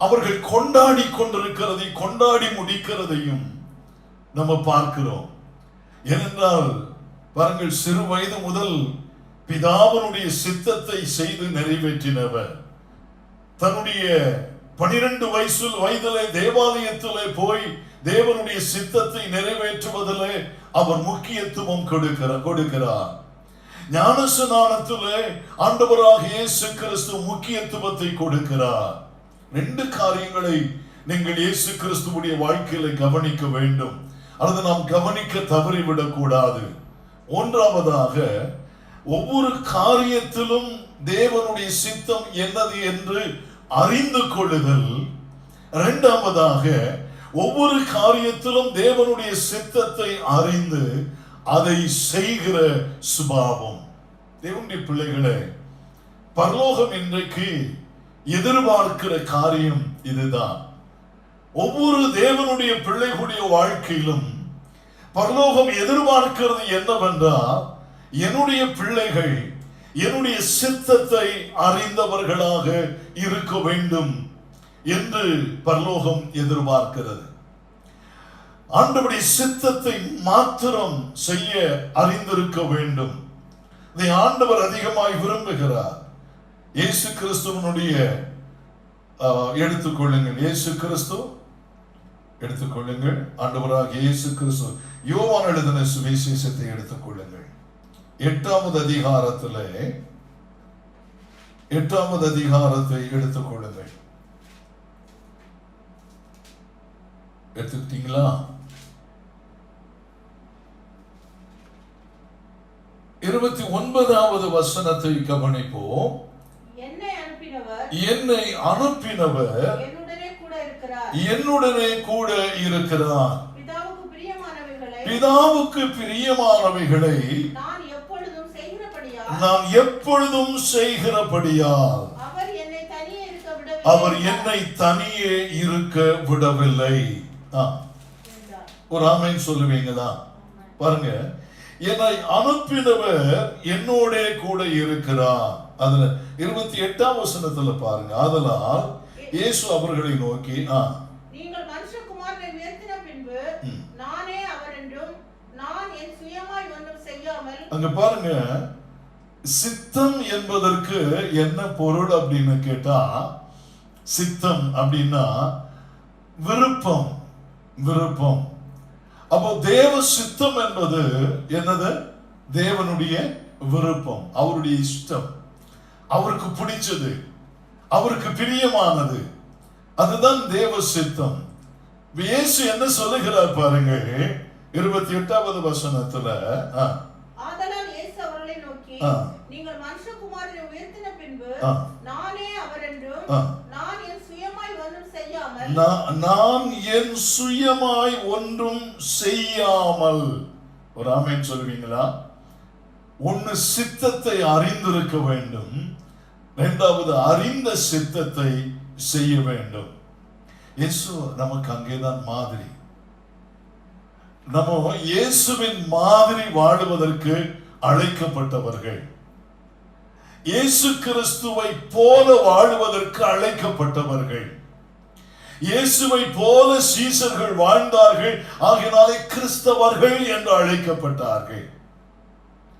அவர்கள் கொண்டாடி கொண்டிருக்கிறதை, கொண்டாடி முடிக்கிறதையும் நம்ம பார்க்கிறோம். ஏனென்றால் பாருங்கள், சிறு வயது முதல் பிதாவினுடைய சித்தத்தை செய்து நிறைவேற்றினவர். தன்னுடைய 12 வயதிலே தேவாலயத்திலே போய் தேவனுடைய சித்தத்தை நிறைவேற்றுவதிலே அவர் முக்கியத்துவம் கொடுக்கிறார். ஞானஸ்நானத்திலே ஆண்டவராக இயேசு கிறிஸ்து முக்கியத்துவத்தை கொடுக்கிறார். 2 காரியங்களை நீங்கள் இயேசு கிறிஸ்துவுடைய வாழ்க்கையில கவனிக்க வேண்டும், அல்லது நாம் கவனிக்க தவறிவிடக் கூடாது. ஒன்றாவதாக, ஒவ்வொரு காரியத்திலும் தேவனுடைய சித்தம் என்னது என்று அறிந்து கொள்ளுதல். இரண்டாவதாக, ஒவ்வொரு காரியத்திலும் தேவனுடைய சித்தத்தை அறிந்து அதை செய்கிற சுபாவம். தேவனுடைய பிள்ளைகளே, பரலோகம் இன்றைக்கு எதிர்பார்க்கிற காரியம் இதுதான். ஒவ்வொரு தேவனுடைய பிள்ளைகளுடைய வாழ்க்கையிலும் பரலோகம் எதிர்பார்க்கிறது என்னவென்றால், என்னுடைய பிள்ளைகள் என்னுடைய சித்தத்தை அறிந்தவர்களாக இருக்க வேண்டும் என்று பரலோகம் எதிர்பார்க்கிறது. ஆண்டவருடைய சித்தத்தை மாத்திரம் செய்ய அறிந்திருக்க வேண்டும். இதை ஆண்டவர் அதிகமாய் விரும்புகிறார். இயேசு கிறிஸ்துவனுடைய எடுத்துக்கொள்ளுங்கள், இயேசு கிறிஸ்து எடுத்துக்கொள்ளுங்கள், ஆண்டவராக இயேசு கிறிஸ்து யோவான் எழுதின சுவிசேஷத்தை எடுத்துக்கொள்ளுங்கள். 8வது அதிகாரத்தை எடுத்துக்கொள்ளுங்கள். எடுத்துக்கிட்டீங்களா? 29வது வசனத்தை கவனிப்போம். என்னை அனுப்பினவர் என்னுடனே கூட இருக்கிறார். பிதாவுக்கு பிரியமானவைகளை நான் எப்பொழுதும் செய்கிறபடியால் அவர் என்னை தனியே இருக்க விடவில்லை. ஒரு ஆமென் சொல்லுவீங்களா? பாருங்க, என்னை அனுப்பினவர் என்னோட கூட இருக்கிறார். அதுல 28ஆம் வசனத்துல பாருங்க, ஆதலால் இயேசு அவர்களை நோக்கி, நீங்கள் மனுஷகுமாரனை உயர்த்தின பின்பு நானே அவர் என்றும் நான் என் சுயமாய் ஒன்றும் செய்யாமல். அங்க பாருங்க, சித்தம் என்பதற்கு என்ன பொருள் அப்படின்னு கேட்டா, சித்தம் அப்படின்னா விருப்பம். விருப்பம். அப்போ தேவ சித்தம் என்பது என்னது? தேவனுடைய விருப்பம், அவருடைய இஷ்டம், அவருக்கு பிடிச்சது, அவருக்கு பிரியமானது, அதுதான் தேவ சித்தம். இயேசு என்ன சொல்லுகிறார் பாருங்க, 28வது வசனத்துல, ஆதலால் இயேசு அவர்களை நோக்கி, நீங்கள் மனுஷகுமாரனை உயர்த்தின பின்பு நானே அவர் என்றும் நான் என் சுயமாய் ஒன்றும் செய்யாமல். நான் என் சுயமாய் ஒன்றும் செய்யாமல். ஒரு ஆமென் சொல்லுவீங்களா? ஒன்னு, சித்தத்தை அறிந்திருக்க வேண்டும். இரண்டாவது, அறிந்த சித்தத்தை செய்ய வேண்டும். இயேசு நமக்கு அங்கேதான் மாதிரி. நம்ம இயேசுவின் மாதிரி வாழுவதற்கு அழைக்கப்பட்டவர்கள், இயேசு கிறிஸ்துவை போல வாழுவதற்கு அழைக்கப்பட்டவர்கள். இயேசுவை போல சீசர்கள் வாழ்ந்தார்கள், ஆகினாலே கிறிஸ்தவர்கள் என்று அழைக்கப்பட்டார்கள்.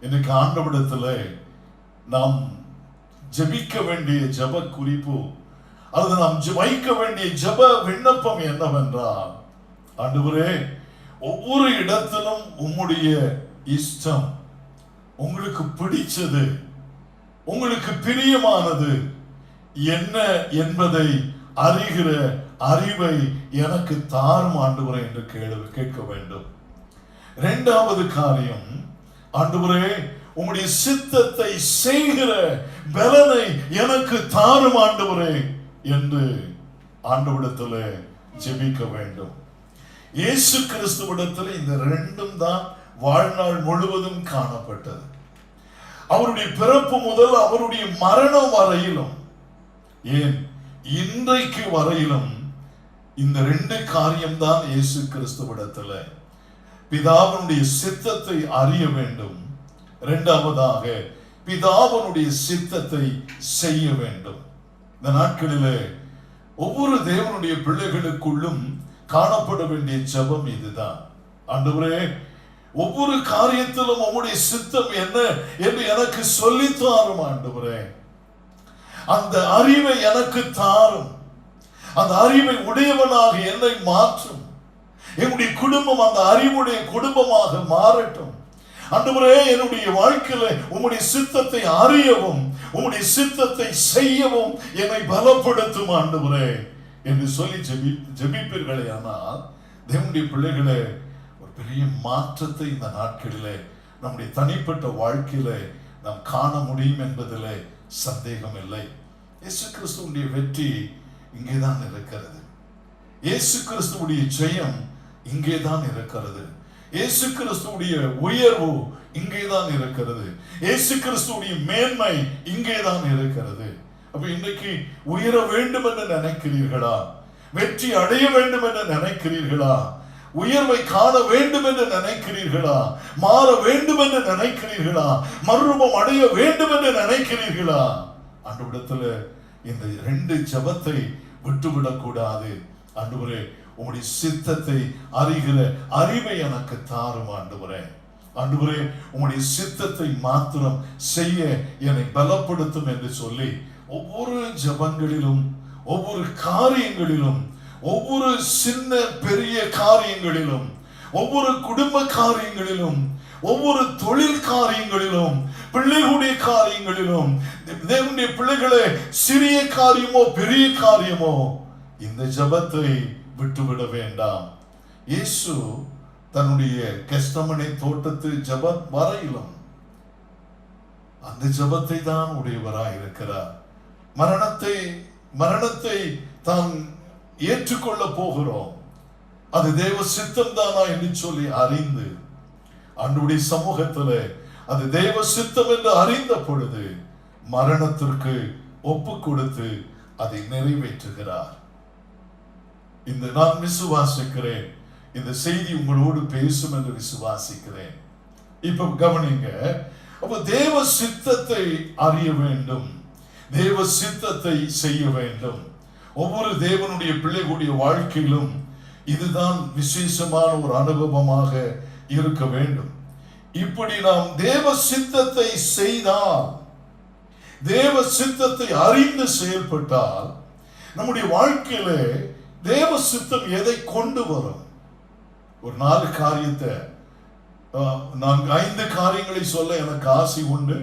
இன்னைக்கு ஆண்டவரிடத்தில் நாம் ஜெபிக்க வேண்டிய ஜெப குறிப்பு, அல்லது நாம் வைக்க வேண்டிய ஜெப விண்ணப்பம் என்னவென்றால், ஆண்டவரே, ஒவ்வொரு இடத்திலும் உம்முடைய இஷ்டம், உங்களுக்கு பிடிச்சது, உங்களுக்கு பிரியமானது என்ன என்பதை அறிகிற அறிவை எனக்கு தாரும் ஆண்டவரே என்று கேட்க வேண்டும். இரண்டாவது காரியம், ஆண்டவரே, உம்முடைய சித்தத்தை செய்கிற பலனை எனக்கு தாரும் ஆண்டவரே என்று ஆண்டவரிடத்தில் ஜெபிக்க வேண்டும். இயேசு கிறிஸ்துவிடத்தில் இந்த ரெண்டும் தான் வாழ்நாள் முழுவதும் காணப்பட்டது. அவருடைய பிறப்பு முதல் அவருடைய மரணம் வரையிலும், ஏன் இன்றைக்கு வரையிலும் இந்த 2 காரியம்தான் இயேசு கிறிஸ்துவிடத்தில். பிதாவினுடைய சித்தத்தை அறிய வேண்டும், இரண்டாவதாக பிதாவினுடைய சித்தத்தை செய்ய வேண்டும். இந்த நாட்களிலே ஒவ்வொரு தேவனுடைய பிள்ளைகளுக்குள்ளும் காணப்பட வேண்டிய ஜெபம் இதுதான். ஆண்டவரே, ஒவ்வொரு காரியத்திலும் உம்முடைய சித்தம் என்ன என்று எனக்கு சொல்லித்தாரும் ஆண்டவரே. அந்த அறிவை எனக்கு தாரும். அந்த அறிவை உடையவனாக என்னை மாற்றும். என்னுடைய குடும்பம் அந்த அறிவுடைய குடும்பமாக மாறட்டும் ஆண்டவரே. என்னுடைய வாழ்க்கையில உம்முடைய சித்தத்தை அறியவும் உம்முடைய சித்தத்தை செய்யவும் என்னை பலப்படுத்தும் ஆண்டவரே என்று சொல்லி ஜெபிப்பீர்களே. ஆனால் தேவனுடைய பிள்ளைகளே, ஒரு பெரிய மாற்றத்தை இந்த நாட்களிலே நம்முடைய தனிப்பட்ட வாழ்க்கையில நாம் காண முடியும் என்பதிலே சந்தேகம் இல்லை. இயேசு கிறிஸ்துவுடைய வெற்றி இங்கேதான் இருக்கிறது. இயேசு கிறிஸ்துவுடைய ஜெயம் இங்கேதான் இருக்கிறது. இயேசு கிறிஸ்துவுடைய உயர்வு இங்கேதான் இருக்கிறது. இயேசு கிறிஸ்துவுடைய மேன்மை இங்கேதான் இருக்கிறது. அப்ப இன்றைக்கு உயர வேண்டும் என்று நினைக்கிறீர்களா? வெற்றி அடைய வேண்டும் என்று நினைக்கிறீர்களா? உயர்வை காண வேண்டும் என்று நினைக்கிறீர்களா? மாற வேண்டும் என்று நினைக்கிறீர்களா? மறுரூபம் அடைய வேண்டும் என்று நினைக்கிறீர்களா? ஆண்டவரிடத்துல இந்த 2 ஜெபத்தை விட்டுவிடக் கூடாது. ஆண்டவரே, உம்முடைய சித்தத்தை அறிகிற அறிவை எனக்கு தாரும் ஆண்டவரே. ஆண்டவரே, உம்முடைய சித்தத்தை மாத்திரம் செய்ய என்னை பலப்படுத்தும் என்று சொல்லி ஒவ்வொரு ஜெபங்களிலும், ஒவ்வொரு காரியங்களிலும், ஒவ்வொரு சின்ன பெரிய காரியங்களிலும், ஒவ்வொரு குடும்ப காரியங்களிலும், ஒவ்வொரு தொழில் காரியங்களிலும், பிள்ளைகளுடைய காரியங்களிலும், தேவனுடைய பிள்ளைகளே, சிறிய காரியமோ பெரிய காரியமோ, இந்த ஜெபத்தை விட்டுவிட வேண்டாம். இயேசு தன்னுடைய கெத்செமனே தோட்டத்து ஜெபம் வரையிலும் அந்த ஜெபத்தை தான் உடையவராய் இருக்கிறார். மரணத்தை தான் ஏற்றுக்கொள்ள போகிறோம். அது தேவ சித்தம் தானா என்று சொல்லி அறிந்து ஆண்டவருடைய சமூகத்தில் அது தேவ சித்தம் என்று அறிந்த பொழுது மரணத்திற்கு ஒப்பு கொடுத்து அதை நிறைவேற்றுகிறார். இந்த நான் விசுவாசிக்கிறேன். இந்த செய்தி உங்களோடு பேசும் என்று விசுவாசிக்கிறேன். இப்ப கவனிங்க. அப்ப தேவ சித்தத்தை அறிய வேண்டும், தேவ சித்தத்தை செய்ய வேண்டும். ஒவ்வொரு தேவனுடைய பிள்ளைகளுடைய வாழ்க்கையிலும் இதுதான் விசேஷமான ஒரு அனுபவமாக இருக்க வேண்டும். இப்படி நாம் தேவ சித்தத்தை செய்தால், தேவ சித்தத்தை அறிந்து செயல்பட்டால் நம்முடைய வாழ்க்கையில தேவ சித்தம் எதை கொண்டு வரும்? ஒரு 4 காரியத்தை, நான் 5 காரியங்களை சொல்ல எனக்கு ஆசை உண்டு.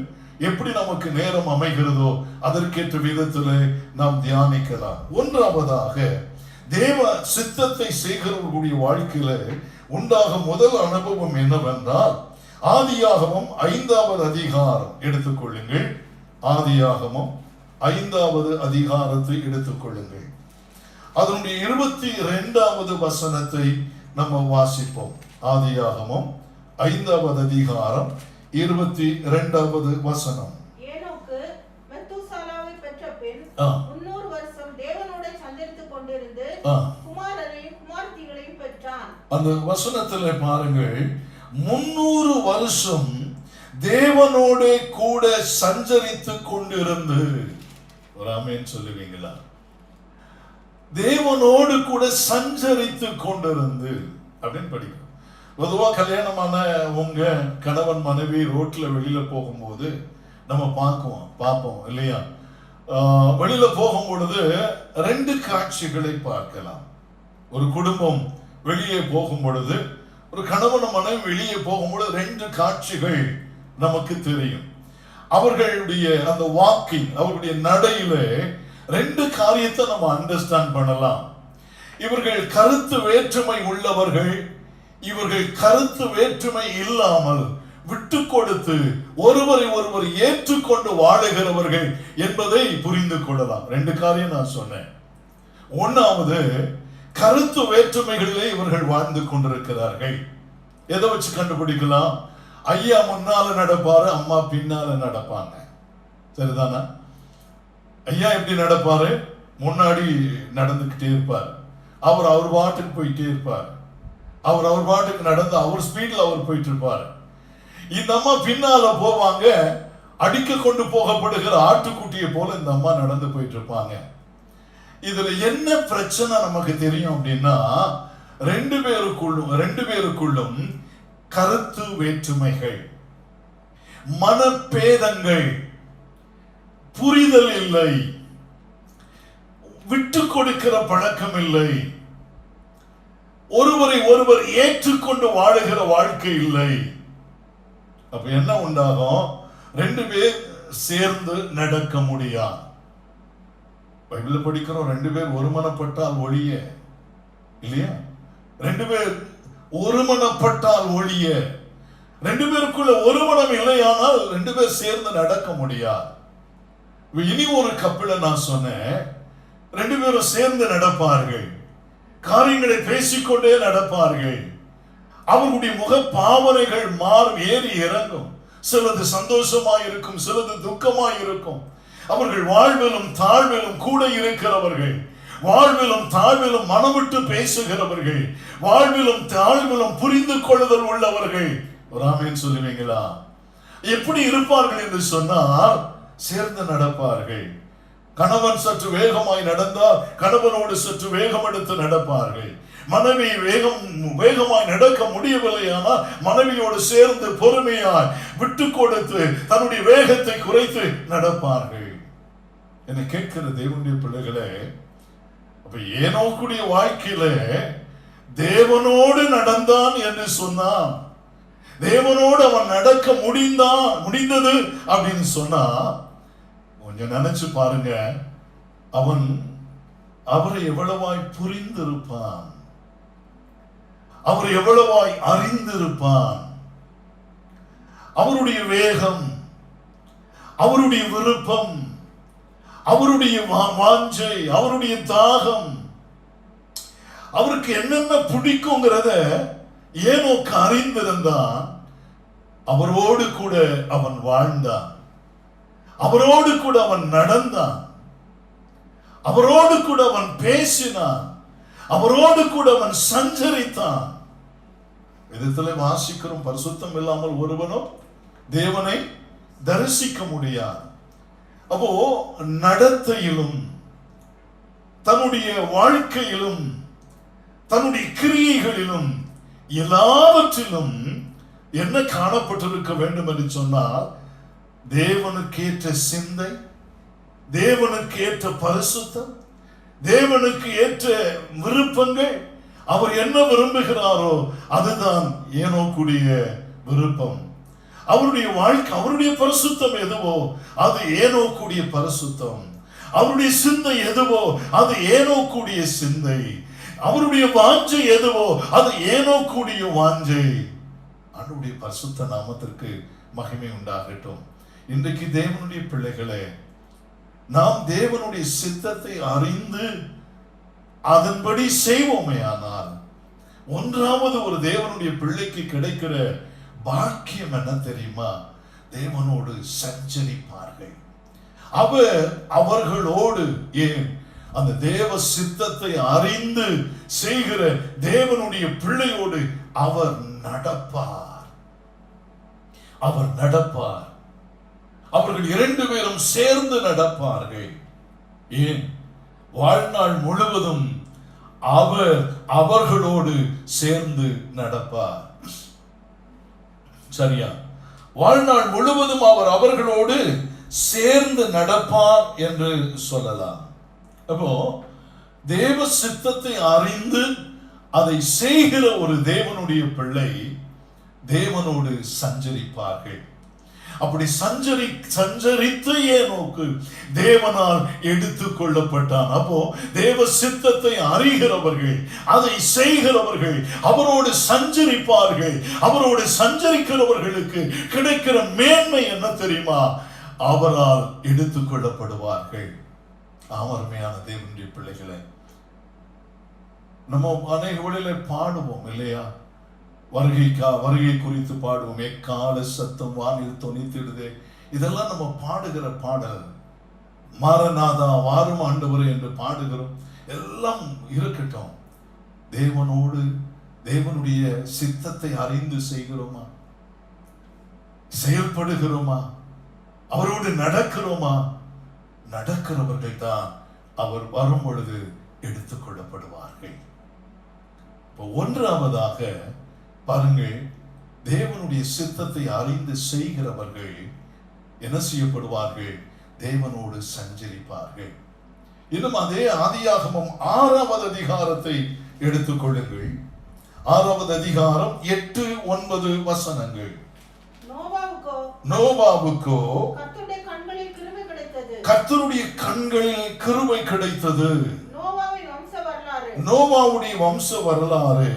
எப்படி நமக்கு நேரம் அமைகிறதோ அதற்கேற்ற விதத்தில் நாம் தியானிக்கலாம். ஒன்றாவதாக, தேவ சித்தத்தை செய்கிறவர்களுடைய வாழ்க்கையில உண்டாகும் முதல் அனுபவம் என்னவென்றால், ஆதியாகமம் 5வது அதிகாரம் எடுத்துக்கொள்ளுங்கள். ஆதியாகமம் 5வது அதிகாரத்தை எடுத்துக்கொள்ளுங்கள். அதனுடைய 22வது வசனத்தை நம்ம வாசிப்போம். ஆதியாகமம் 5வது அதிகாரம் 22வது வசனம். ஏனோக்கு மெத்தூசாலாவை பெற்ற பின் 300 வருஷம் தேவனோடு சஞ்சரித்துக் கொண்டிருந்து குமாரரையும் குமாரத்திகளையும் பெற்றான். அந்த வசனத்துல பாருங்கள், 300 வருஷம் தேவனோடு கூட சஞ்சரித்துக் கொண்டிருந்து. ஒரு ஆமென் சொல்லுவீங்களா? தேவனோடு கூட சஞ்சரித்துக் கொண்டிருந்து அப்படின்னு படிக்கும். பொதுவா கல்யாணமான உங்க கணவன் மனைவி ரோட்ல வெளியில போகும்போது நம்ம பார்ப்போம் இல்லையா? வெளியில போகும் பொழுது 2 காட்சிகளை பார்க்கலாம். ஒரு குடும்பம் வெளியே போகும் பொழுது, ஒரு கணவன் மனைவி வெளியே போகும்பொழுது 2 காட்சிகள் நமக்கு தெரியும். அவர்களுடைய அந்த வாக்கிங், அவருடைய நடையில 2 காரியத்தை நம்ம அண்டர்ஸ்டாண்ட் பண்ணலாம். இவர்கள் கருத்து வேற்றுமை உள்ளவர்கள், இவர்கள் கருத்து வேற்றுமை இல்லாமல் விட்டு கொடுத்து ஒருவரை ஒருவர் ஏற்றுக்கொண்டு வாழுகிறவர்கள் என்பதை புரிந்து கொள்ளலாம். 2 காரியம் நான் சொன்னேன். 1வது, கருத்து வேற்றுமைகளிலே இவர்கள் வாழ்ந்து கொண்டிருக்கிறார்கள். எதை வச்சு கண்டுபிடிக்கலாம்? ஐயா முன்னால நடப்பாரு, அம்மா பின்னால நடப்பாங்க. சரிதானா? ஐயா எப்படி நடப்பாரு? முன்னாடி நடந்துகிட்டே இருப்பார். அவர் பாட்டுக்கு போயிட்டே இருப்பார். அவர் பாட்டுக்கு நடந்து அவர் ஸ்பீட்ல அவர் போயிட்டு இருப்பார். இந்த அம்மா பின்னால போவாங்க. அடிக்க கொண்டு போகப்படுகிற ஆட்டுக்குட்டியை போல இந்த அம்மா நடந்து போயிட்டு இருப்பாங்க. இதுல என்ன பிரச்சனை நமக்கு தெரியும் அப்படின்னா, 2 பேருக்குள்ளும் கருத்து வேற்றுமைகள், மனப்பேதங்கள், புரிதல் இல்லை, விட்டு கொடுக்கிற பழக்கம் இல்லை, ஒருவரை ஒருவர் ஏற்றுக்கொண்டு வாழுகிற வாழ்க்கை இல்லை. அப்ப என்ன உண்டாகும்? ரெண்டு பேர் சேர்ந்து நடக்க முடியாது. பைபிள்ல படிக்கிறோம், ரெண்டு பேர் ஒருமனப்பட்டால் ஒழிய, இல்லையா? ரெண்டு பேர் ஒருமனப்பட்டால் ஒழிய, ரெண்டு பேருக்குள்ள ஒருமனம் இல்லையானால் ரெண்டு பேர் சேர்ந்து நடக்க முடியாது. இனி ஒரு கப்பில நான் சொன்னேன், ரெண்டு பேரும் சேர்ந்து நடப்பார்கள், காரியங்களை பேசிக்கொண்டே நடப்பார்கள், அவர்களுடைய முக பாவனைகள் மாறும், ஏறி இறங்கும். சிலது சந்தோஷமாய் இருக்கும், சிலது துக்கமாய் இருக்கும். அவர்கள் வாழ்விலும் தாழ்விலும் கூட இருக்கிறவர்கள், வாழ்விலும் தாழ்விலும் மனமிட்டு பேசுகிறவர்கள், வாழ்விலும் தாழ்விலும் புரிந்து கொள்ளுதல் உள்ளவர்கள். ஒரு ஆமென் சொல்லுவீங்களா? எப்படி இருப்பார்கள் என்று சொன்னால் சேர்ந்து நடப்பார்கள். கணவன் சற்று வேகமாய் நடந்தால் கணவனோடு சற்று வேகம் எடுத்து நடப்பார்கள். மனைவி வேகமாய் நடக்க முடியவில்லையானால் மனைவியோடு சேர்ந்து பொறுமையாய் விட்டு கொடுத்து தன்னுடைய வேகத்தை குறைத்து நடப்பார்கள். என்னை கேட்கிற தேவனுடைய பிள்ளைகளே, அப்ப ஏனோக்குடைய வாழ்க்கையில தேவனோடு நடந்தான் என்று சொன்னான், தேவனோடு அவன் நடக்க முடிந்தது அப்படின்னு சொன்னா கொஞ்சம் நினைச்சு பாருங்க, அவரை எவ்வளவாய் புரிந்திருப்பான், அவர் எவ்வளவாய் அறிந்திருப்பான். அவருடைய வேகம், அவருடைய விருப்பம், அவருடைய வாஞ்சை, அவருடைய தாகம், அவருக்கு என்னென்ன பிடிக்குங்கிறத ஏனோக்கு அறிந்திருந்தான். அவரோடு கூட அவன் வாழ்ந்தான், அவரோடு கூட அவன் நடந்தான், அவரோடு கூட அவன் பேசினான், அவரோடு கூட அவன் சஞ்சரித்தான். விதத்திலே வாசிக்கிறோம், பரிசுத்தம் இல்லாமல் ஒருவனும் தேவனை தரிசிக்க முடியாது. அப்போ நடத்தையிலும் தன்னுடைய வாழ்க்கையிலும் தன்னுடைய கிரியைகளிலும் எல்லாவற்றிலும் என்ன காணப்பட்டிருக்க வேண்டும் என்று சொன்னால் தேவனுக்கு ஏற்ற சிந்தை, தேவனுக்கு ஏற்ற பரிசுத்தம், தேவனுக்கு ஏற்ற விருப்பங்கள். அவர் என்ன விரும்புகிறாரோ அதுதான் ஏனோக்குடைய விருப்பம். அவருடைய வாழ்க்கை, அவருடைய பரிசுத்தம் எதுவோ அது ஏனோக்குடைய பரிசுத்தம். அவருடைய சிந்தை எதுவோ அது ஏனோக்குடைய சிந்தை. அவருடைய வாஞ்சை எதுவோ அது ஏனோக்குடைய வாஞ்சை. அவருடைய பரிசுத்த நாமத்திற்கு மகிமை உண்டாகட்டும். இன்றைக்கு தேவனுடைய பிள்ளைகளே, நாம் தேவனுடைய சித்தத்தை அறிந்து அதன்படி செய்வோமே ஆனால் ஒன்றாவது ஒரு தேவனுடைய பிள்ளைக்கு கிடைக்கிற பாக்கியம் என்ன தெரியுமா? தேவனோடு சஞ்சரிப்பார்கள். அவர்களோடு, ஏன் அந்த தேவ சித்தத்தை அறிந்து செய்கிற தேவனுடைய பிள்ளையோடு அவர் நடப்பார். அவர்கள் இரண்டு பேரும் சேர்ந்து நடப்பார்கள். ஏன்? வாழ்நாள் முழுவதும் அவர்களோடு சேர்ந்து நடப்பார். சரியா? வாழ்நாள் முழுவதும் அவர்களோடு சேர்ந்து நடப்பார் என்று சொல்லலாம். அப்போ தேவ சித்தத்தை அறிந்து அதை செய்கிற ஒரு தேவனுடைய பிள்ளை தேவனோடு சஞ்சரிப்பார்கள். அப்படி சஞ்சரித்து ஏனோக்கு தேவனால் எடுத்துக் கொள்ளப்பட்டான். அப்போ தேவ சித்தத்தை அறிகிறவர்கள், அதை செய்கிறவர்கள் அவரோடு சஞ்சரிப்பார்கள். அவரோடு சஞ்சரிக்கிறவர்களுக்கு கிடைக்கிற மேன்மை என்ன தெரியுமா? அவரால் எடுத்துக் கொள்ளப்படுவார்கள். அருமையான தேவனுடைய பிள்ளைகளை, நம்ம அநேக வழியில பாடுவோம் இல்லையா? வருகை குறித்து பாடுவோம். எக்கால சத்தம் வானில் தொனித்திடுதே. இதெல்லாம் நம்ம பாடுகிற பாடல். மாரநாதா வாரும் ஆண்டவரே என்று பாடுகிறோம். எல்லாம் இருக்கட்டும். தேவனோடு தேவனுடைய சித்தத்தை அறிந்து செய்கிறோமா? செயல்படுகிறோமா? அவரோடு நடக்கிறோமா? நடக்கிறவர்கள் தான் அவர் வரும் பொழுது எடுத்துக் கொள்ளப்படுவார்கள். ஒன்றாவதாக பாருங்கள், தேவனுடைய சித்தத்தை அறிந்து செய்கிறவர்கள் என்ன செய்யப்படுவார்கள்? தேவனோடு சஞ்சரிப்பார்கள். இன்னும் அதே ஆதியாகமம் 6வது அதிகாரத்தை எடுத்துக்கொள்ளுங்கள். 6வது அதிகாரம் 8-9 வசனங்கள். நோவாவுக்கோ கர்த்தருடைய கண்களில் கிருபை கிடைத்தது. நோவாவுடைய வம்ச வரலாறு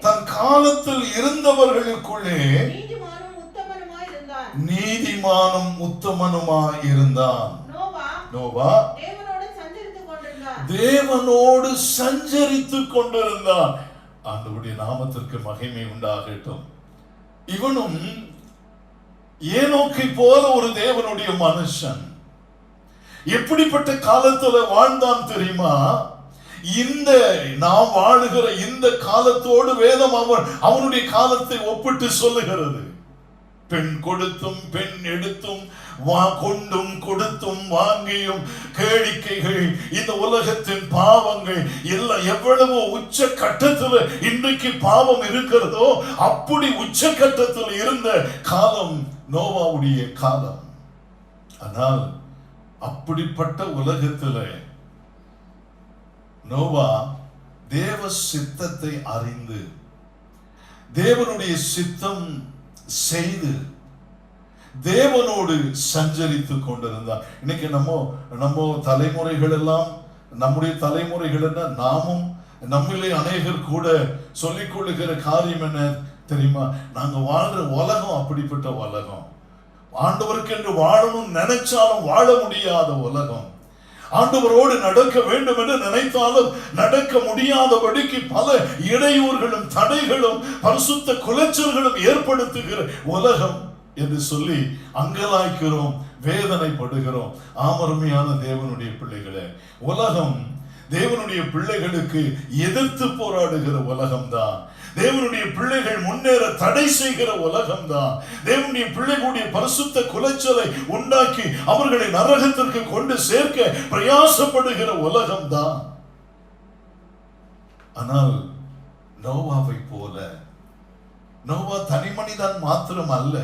தன் காலத்தில் இருந்தவர்களுக்குள்ளே நீதிமானும் உத்தமனுமாய் இருந்தான். நோவா தேவனோடு சஞ்சரித்துக் கொண்டிருந்தான். ஆண்டவருடைய நாமத்திற்கு மகிமை உண்டாகட்டும். இவனும் ஏனோக்கை போல ஒரு தேவனுடைய மனுஷன். எப்படிப்பட்ட காலத்துல வாழ்ந்தான் தெரியுமா? இந்த நாம் வாழுகிற இந்த காலத்தோடு வேதம் அவனுடைய காலத்தை ஒப்பிட்டு சொல்லுகிறது. பெண் கொடுத்தும் பெண் எடுத்தும் கொண்டும் கொடுத்தும் வாங்கியும் கேளிக்கைகள், இந்த உலகத்தின் பாவங்கள் எல்லாம் எவ்வளவு உச்ச கட்டத்தில் இன்றைக்கு பாவம் இருக்கிறதோ அப்படி உச்ச கட்டத்தில் இருந்த காலம் நோவாவுடைய காலம். ஆனால் அப்படிப்பட்ட உலகத்தில் நோவா தேவ சித்தத்தை அறிந்து தேவனுடைய சித்தம் செய்து தேவனோடு சஞ்சரித்துக் கொண்டிருந்தார். இன்னைக்கு நம்ம தலைமுறைகள் எல்லாம், நம்முடைய தலைமுறைகள் என்ன, நாமும் நம்மளே அநேகர் கூட சொல்லிக் கொள்ளுகிற காரியம் என்ன தெரியுமா? நாங்க வாழ்ற உலகம் அப்படிப்பட்ட உலகம். ஆண்டவருக்கு என்று வாழணும் நினைச்சாலும் வாழ முடியாத உலகம். ஆண்டவரோடு நடக்க வேண்டும் என்று நினைத்தாலும் நடக்க முடியாதபடிக்கு பல இடையூறுகளும் தடைகளும் பரிசுத்த குலைச்சல்களும் ஏற்படுத்துகிற உலகம் என்று சொல்லி அங்கலாய்க்கிறோம், வேதனைப்படுகிறோம். ஆமருமையான தேவனுடைய பிள்ளைகளே, உலகம் தேவனுடைய பிள்ளைகளுக்கு எதிர்த்து போராடுகிற உலகம்தான். தேவனுடைய பிள்ளைகள் முன்னேற தடை செய்கிற உலகம்தான். தேவனுடைய பிள்ளைகளுடைய பரிசுத்த குலைச்சலை உண்டாக்கி அவர்களை நரகத்திற்கு கொண்டு சேர்க்க பிரயாசப்படுகிற உலகம்தான். ஆனால் நோவாவை போல, நோவா தனி மனிதன் மாத்திரம் அல்ல,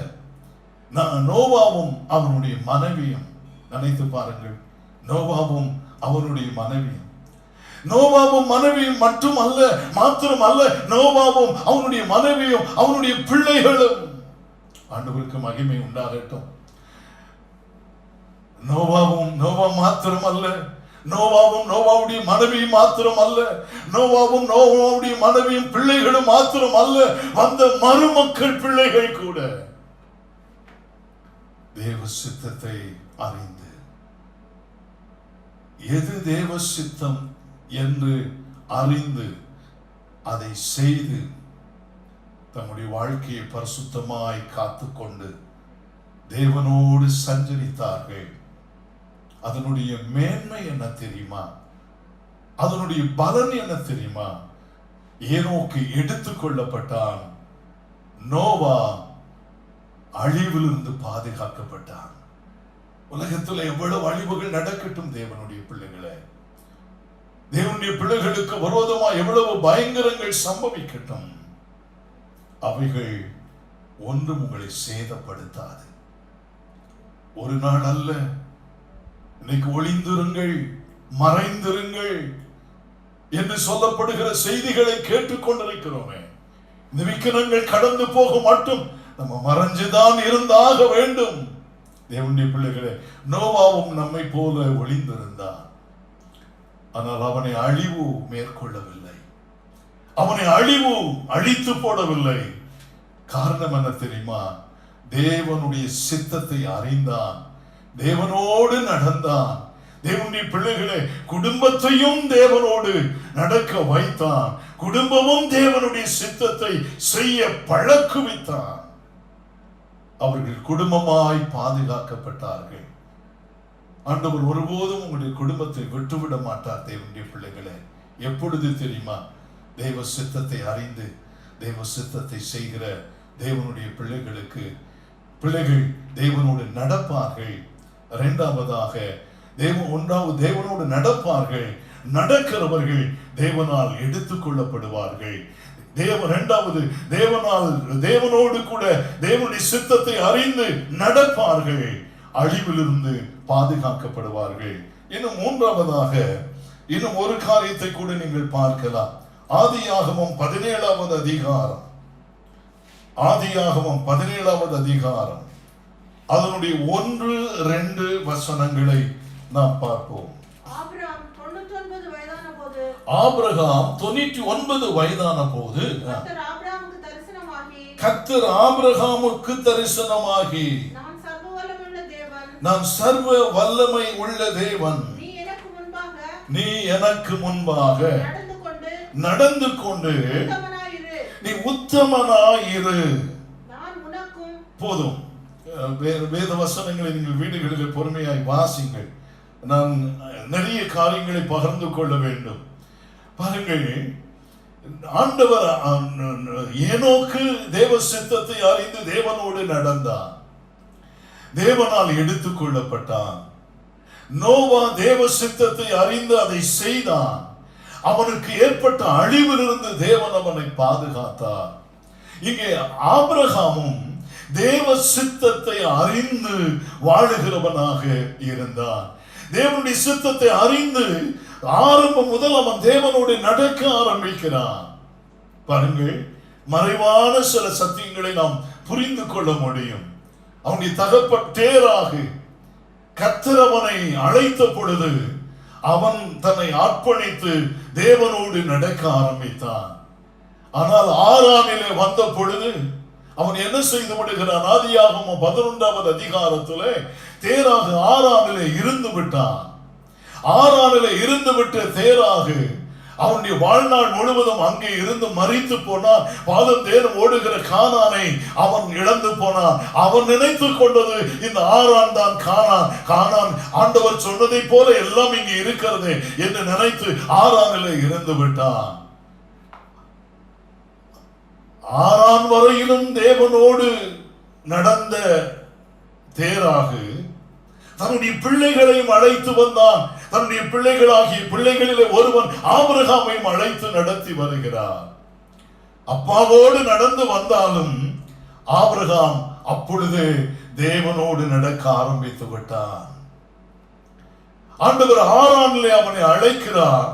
நோவாவும் அவனுடைய மனைவியும், நினைத்து பாருங்கள், நோவாவும் அவனுடைய மனைவியும், நோவாவும் மனைவியும் மட்டும் அல்ல, மாத்திரம் அல்ல, நோவாவும் அவனுடைய மனைவியும் அவனுடைய பிள்ளைகளும். ஆண்டவருக்கு மகிமை உண்டாகட்டும். நோவா மாத்திரம் அல்ல, நோவாவும் நோவாவுடைய மனைவியும் மாத்திரம் அல்ல, நோவாவும் நோவாவுடைய மனைவியும் பிள்ளைகளும் மாத்திரம் அல்ல, வந்த மருமக்கள் பிள்ளைகள் கூட தேவ சித்தத்தை அறிந்து, எது தேவ சித்தம் என்று அறிந்து அதை செய்து தம்முடைய வாழ்க்கையை பரிசுத்தமாய் காத்துக்கொண்டு தேவனோடு சஞ்சரித்தார்கள். அதனுடைய மேன்மை என்ன தெரியுமா? அதனுடைய பலன் என்ன தெரியுமா? ஏனோக்கு எடுத்துக் கொள்ளப்பட்டான், நோவா அழிவிலிருந்து பாதுகாக்கப்பட்டான். உலகத்தில் எவ்வளவு அழிவுகள் நடக்கட்டும் தேவனுடைய பிள்ளைகளே, தேவனுடைய பிள்ளைகளுக்கு விரோதமாக எவ்வளவு பயங்கரங்கள் சம்பவிக்கட்டும், அவைகள் ஒன்றும் உங்களை சேதப்படுத்தாது. ஒரு நாள் அல்ல, இன்னைக்கு ஒளிந்திருங்கள், மறைந்திருங்கள் என்று சொல்லப்படுகிற செய்திகளை கேட்டுக்கொண்டிருக்கிறோமே. இந்த விக்கிரங்கள் கடந்து போக மட்டும் நம்ம மறைஞ்சுதான் இருந்தாக வேண்டும். தேவனுடைய பிள்ளைகளே, நோவாவும் நம்மை போல ஒளிந்திருந்தான். ஆனால் அவனை அழிவு மேற்கொள்ளவில்லை, அவனை அழிவு அழித்து போடவில்லை. காரணம் என்ன தெரியுமா? தேவனுடைய சித்தத்தை அறிந்தான், தேவனோடு நடந்தான். தேவனுடைய பிள்ளைகளே, குடும்பத்தையும் தேவனோடு நடக்க வைத்தான், குடும்பமும் தேவனுடைய சித்தத்தை செய்ய பழக்குவித்தான். அவர்கள் குடும்பமாய் பாதுகாக்கப்பட்டார்கள். ஆண்டவர் ஒருபோதும் உங்களுடைய குடும்பத்தை விட்டுவிட மாட்டார். தேவனுடைய பிள்ளைகளே, எப்பொழுது தெரியுமா? தேவ சித்தத்தை அறிந்து தேவ சித்தத்தை செய்கிற தேவனுடைய பிள்ளைகள் தேவனோடு நடப்பார்கள். இரண்டாவதாக தேவனோடு நடப்பார்கள். நடக்கிறவர்கள் தேவனால் எடுத்துக் கொள்ளப்படுவார்கள். இரண்டாவது தேவனோடு கூட தேவனுடைய சித்தத்தை அறிந்து நடப்பார்கள், அழிவிலிருந்து பாதுகாக்கப்படுவார்கள். இன்னும் மூன்றாவதாக இன்னும் ஒரு காரியத்தை கூட நீங்கள் பார்க்கலாம். ஆதியாகமம் 17வது அதிகாரம், ஆதியாகமம் 17வது அதிகாரம் அதனுடைய 1-2 வசனங்களை நாம் பார்ப்போம். ஆபிரகாம் 99 வயதான போது கர்த்தர் ஆபிரகாமுக்கு தரிசனமாகி நான் சர்வ வல்லமை உள்ள தேவன், நீ எனக்கு முன்பாக நடந்து கொண்டு நீ உத்தமனாயிரு. போதும். வேத வசனங்களை நீங்கள் வீடுகளில் பொறுமையாய் வாசிங்கள். நான் நிறைய காரியங்களை பகிர்ந்து கொள்ள வேண்டும். பாருங்கள், ஆண்டவர் ஏனோக்கு தேவ சித்தத்தை அறிந்து தேவனோடு நடந்தான், தேவனால் எடுத்துக் கொள்ளப்பட்டான். நோவா தேவ சித்தத்தை அறிந்து அதை செய்தான், அவனுக்கு ஏற்பட்ட அழிவிலிருந்து தேவன் அவனை பாதுகாத்தார். இங்கே ஆபிரகாமும் தேவ சித்தத்தை அறிந்து வாழுகிறவனாக இருந்தான். தேவனுடைய சித்தத்தை அறிந்து ஆரம்பம் முதல் அவன் தேவனோடு நடக்க ஆரம்பிக்கிறான். பாருங்கள், மறைவான சில சத்தியங்களை நாம் புரிந்து கொள்ள முடியும். அவனுடைய தகப்பன் தேராக கர்த்தர் அவனை அழைத்த பொழுது அவன் தன்னை அர்ப்பணித்து தேவனோடு நடக்க ஆரம்பித்தான். ஆனால் ஆரானிலே வந்த பொழுது அவன் என்ன செய்து விடுகிறான்? ஆதியாகமம் 11வது அதிகாரத்திலே தேராக ஆரானிலே இருந்து விட்டான். ஆரானிலே இருந்து விட்ட தேராக அவனுடைய வாழ்நாள் முழுவதும் அங்கே இருந்து மரித்து போனான். பாதம் தேரும் ஓடுகிற கானானை அவன் இழந்து போனான். அவன் நினைத்துக் கொண்டது இந்த ஆரான் தான் கானான். கானான் ஆண்டவர் சொன்னதை போல எல்லாம் இங்கே இருக்கிறது என்று நினைத்து ஆரானிலே இருந்து விட்டான். ஆரான் வரையிலும் தேவனோடு நடந்த தேராக தன்னுடைய பிள்ளைகளையும் அழைத்து வந்தான். தன்னுடைய பிள்ளைகளாகிய பிள்ளைகளிலே ஒருவன் ஆபிரகாமையும் அழைத்து நடத்தி வருகிறார். அப்பாவோடு நடந்து வந்தாலும் ஆபிரகாம் அப்பொழுது தேவனோடு நடக்க ஆரம்பித்து விட்டான். ஆண்டவர் ஆரானிலே அவனை அழைக்கிறார்.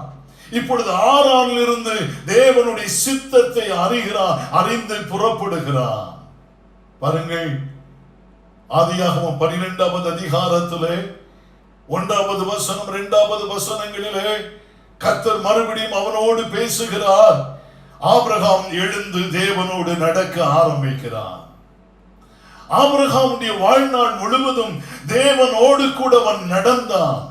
இப்பொழுது ஆரானில் இருந்து தேவனுடைய சித்தத்தை அறிகிறான், அறிந்து புறப்படுகிறான். பாருங்கள், ஆதியாகமம் 12வது அதிகாரத்திலே 1வது வசனம் 2வது வசனங்களிலே கர்த்தர் மறுபடியும் அவனோடு பேசுகிறார். ஆபிரகாம் எழுந்து தேவனோடு நடக்க ஆரம்பிக்கிறான். ஆபிரகாமுடைய வாழ்நாள் முழுவதும் தேவனோடு கூட அவன் நடந்தான்.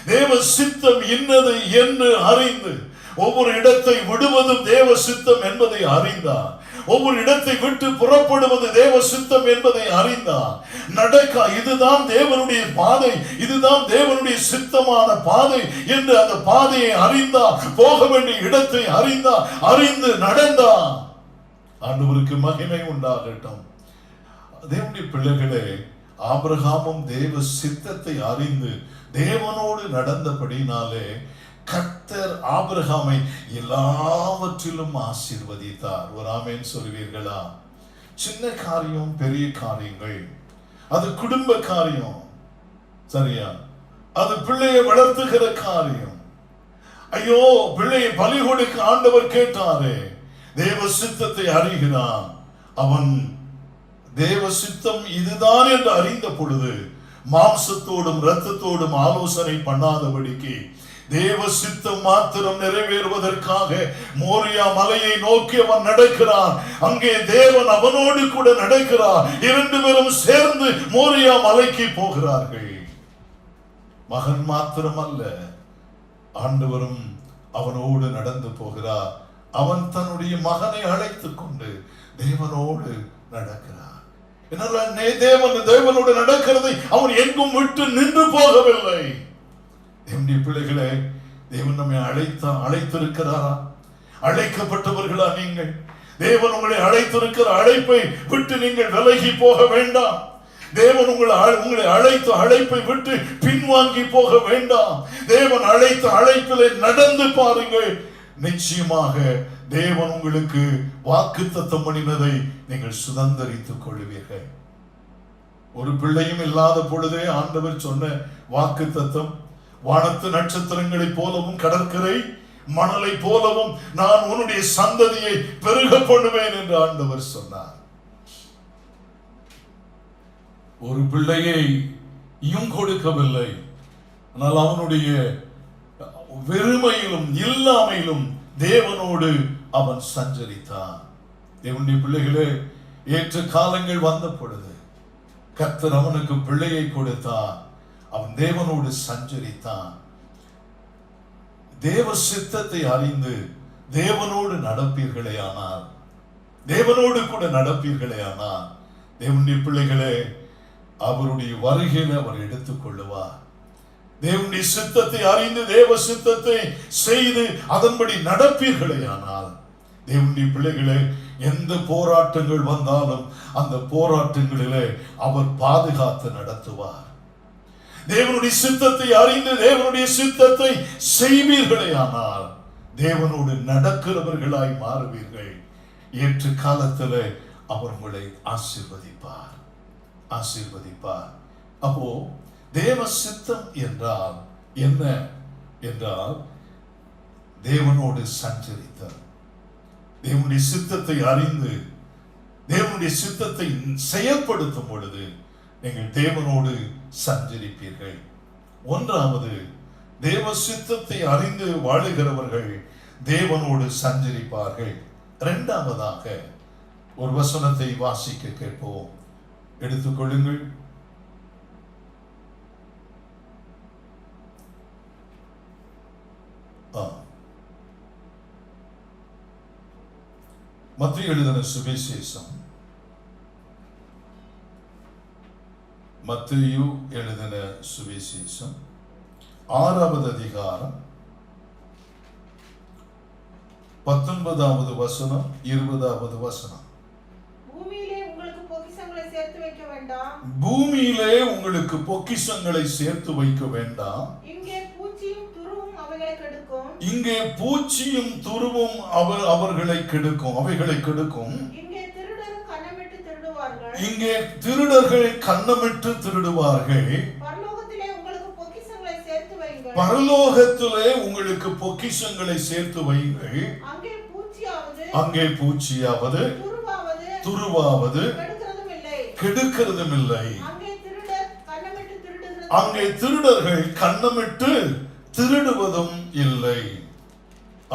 தேவ சித்தம் இன்னது என்று அறிந்து ஒவ்வொரு இடத்தை விடுவதும் தேவ சித்தம் என்பதை அறிந்தார். ஒவ்வொரு இடத்தை விட்டு புறப்படுவது தேவ சித்தம் என்பதை அறிந்தார். நடக்க இதுதான் தேவனுடைய பாதை, இதுதான் தேவனுடைய சித்தமான பாதை என்று அந்த பாதையை அறிந்தார். போக வேண்டிய இடத்தை அறிந்தார், அறிந்து நடந்தார். ஆண்டவருக்கு மகிமை உண்டாகட்டும். தேவனுடைய பிள்ளைகளே, ஆபிரகாமும் தேவ சித்தத்தை அறிந்து தேவனோடு நடந்தபடினாலே கர்த்தர் ஆபிரகாமை எல்லாவற்றிலும் ஆசீர்வதித்தார். ஒரு ஆமென் சொல்வீர்களா? சின்ன காரியம், பெரிய காரியங்கள், அது குடும்ப காரியம், சரியா? அது பிள்ளையை வளர்த்துகிற காரியம். ஐயோ, பிள்ளையை பலி கொடுக்க ஆண்டவர் கேட்டாரே, தேவ சித்தத்தை அறிகிறான். அவன் தேவ சித்தம் இதுதான் என்று அறிந்த பொழுது மாம்சத்தோடும் இரத்தத்தோடும் ஆலோசனை பண்ணாதபடிக்கு தேவ சித்தம் மாத்திரம் நிறைவேறுவதற்காக மோரியா மலையை நோக்கி அவன் நடக்கிறான். அங்கே தேவன் அவனோடு கூட நடக்கிறார். 2 பேரும் சேர்ந்து மோரியா மலைக்கு போகிறார்கள். மகன் மாத்திரம் அல்ல, ஆண்டவரும் அவனோடு நடந்து போகிறார். அவன் தன்னுடைய மகனை அழைத்துக் கொண்டு தேவனோடு நடக்கிறார். தேவனோடு நடக்கிறதை அவன் எங்கும் விட்டு நின்று போகவில்லை. தேவனுடைய பிள்ளைகளே, தேவன் நம்மை அழைத்திருக்கிறாரா? அழைக்கப்பட்டவர்களா நீங்கள்? தேவன் உங்களை அழைத்திருக்கிற அழைப்பை விட்டு நீங்கள் விலகி போக வேண்டாம். தேவன் உங்களை அழைத்த அழைப்பை விட்டு பின்வாங்கி போக வேண்டாம். தேவன் அழைத்த அழைப்பிலே நடந்து பாருங்கள். நிச்சயமாக தேவன் உங்களுக்கு வாக்குத்தத்தம் பண்ணினதை நீங்கள் சுதந்தரித்துக் கொள்வீர்கள். ஒரு பிள்ளையும் இல்லாத பொழுதே ஆண்டவர் சொன்ன வாக்குத்தத்தம், வானத்து நட்சத்திரங்களை போலவும் கடற்கரை மணலை போலவும் நான் உன்னுடைய சந்ததியை பெருக பண்ணுவேன் என்று ஆண்டவர் சொன்னார். ஒரு பிள்ளையையும் கொடுக்கவில்லை, ஆனால் அவனுடைய வெறுமையிலும் இல்லாமையிலும் தேவனோடு அவன் சஞ்சரித்தான். தேவனுடைய பிள்ளைகளே, ஏற்ற காலங்கள் வந்த பொழுது கர்த்தர் அவனுக்கு பிள்ளையை கொடுத்தார். அவன் தேவனோடு சஞ்சரித்தான். தேவ சித்தத்தை அறிந்து தேவனோடு நடப்பீர்களே ஆனால், தேவனோடு கூட நடப்பீர்களே ஆனால், தேவனுடைய பிள்ளைகளே, அவருடைய வருகையில் அவர் எடுத்துக் கொள்ளுவார். தேவனுடைய சித்தத்தை அறிந்து தேவ சித்தத்தை செய்து அதன்படி நடப்பீர்களே ஆனால், தேவனுடைய பிள்ளைகளே, எந்த போராட்டங்கள் வந்தாலும் அந்த போராட்டங்களிலே அவர் பாதுகாத்து நடத்துவார். தேவனுடைய சித்தத்தை அறிந்து தேவனுடைய சித்தத்தை செய்வீர்களே ஆனால் தேவனோடு நடக்கிறவர்களாய் மாறுவீர்கள். ஏற்ற காலத்திலே அவர் உங்களை ஆசீர்வதிப்பார், ஆசீர்வதிப்பார். அப்போ தேவ சித்தம் என்றால் என்ன என்றால், தேவனோடு சஞ்சரித்தல், தேவனுடைய சித்தத்தை அறிந்து தேவனுடைய சித்தத்தை செயல்படுத்தும் பொழுது நீங்கள் தேவனோடு சஞ்சரிப்பீர்கள். ஒன்றாவது, தேவ சித்தத்தை அறிந்து வாழுகிறவர்கள் தேவனோடு சஞ்சரிப்பார்கள். இரண்டாவதாக ஒரு வசனத்தை வாசிக்க கேட்போம். எடுத்துக்கொள்ளுங்கள். மத்தேயு எழுதின சுவிசேஷம், மத்தேயு எழுதின சுவிசேஷம் 6வது அதிகாரம் 19வது வசனம் 20வது வசனம். பூமியிலே உங்களுக்கு பொக்கிஷங்களை சேர்த்து வைக்க வேண்டாம், பூமியிலே உங்களுக்கு பொக்கிஷங்களை சேர்த்து வைக்க வேண்டாம், இங்கே பூச்சியும் துருவும் அவைகளை கெடுக்கும், இங்கே பூச்சியும் துருவும் அவர்களை கெடுக்கும், அவைகளை கெடுக்கும், இங்கே திருடரும் கன்னமிட்டு திருடுவார்கள், இங்கே திருடர்கள் கன்னமிட்டு திருடுவார்கள். பரலோகத்திலே உங்களுக்கு பொக்கிஷங்களை சேர்த்து வையுங்கள், பரலோகத்திலே உங்களுக்கு பொக்கிஷங்களை சேர்த்து வையுங்கள், அங்கே பூச்சியாவது அங்கே பூச்சியாவது துருவாவது கெடுக்கிறதும் இல்லை, அங்கே திருடர் கன்னமிட்டு திருடுகிறது, அங்கே திருடர்கள் கன்னமிட்டு திருடுவதும் இல்லை.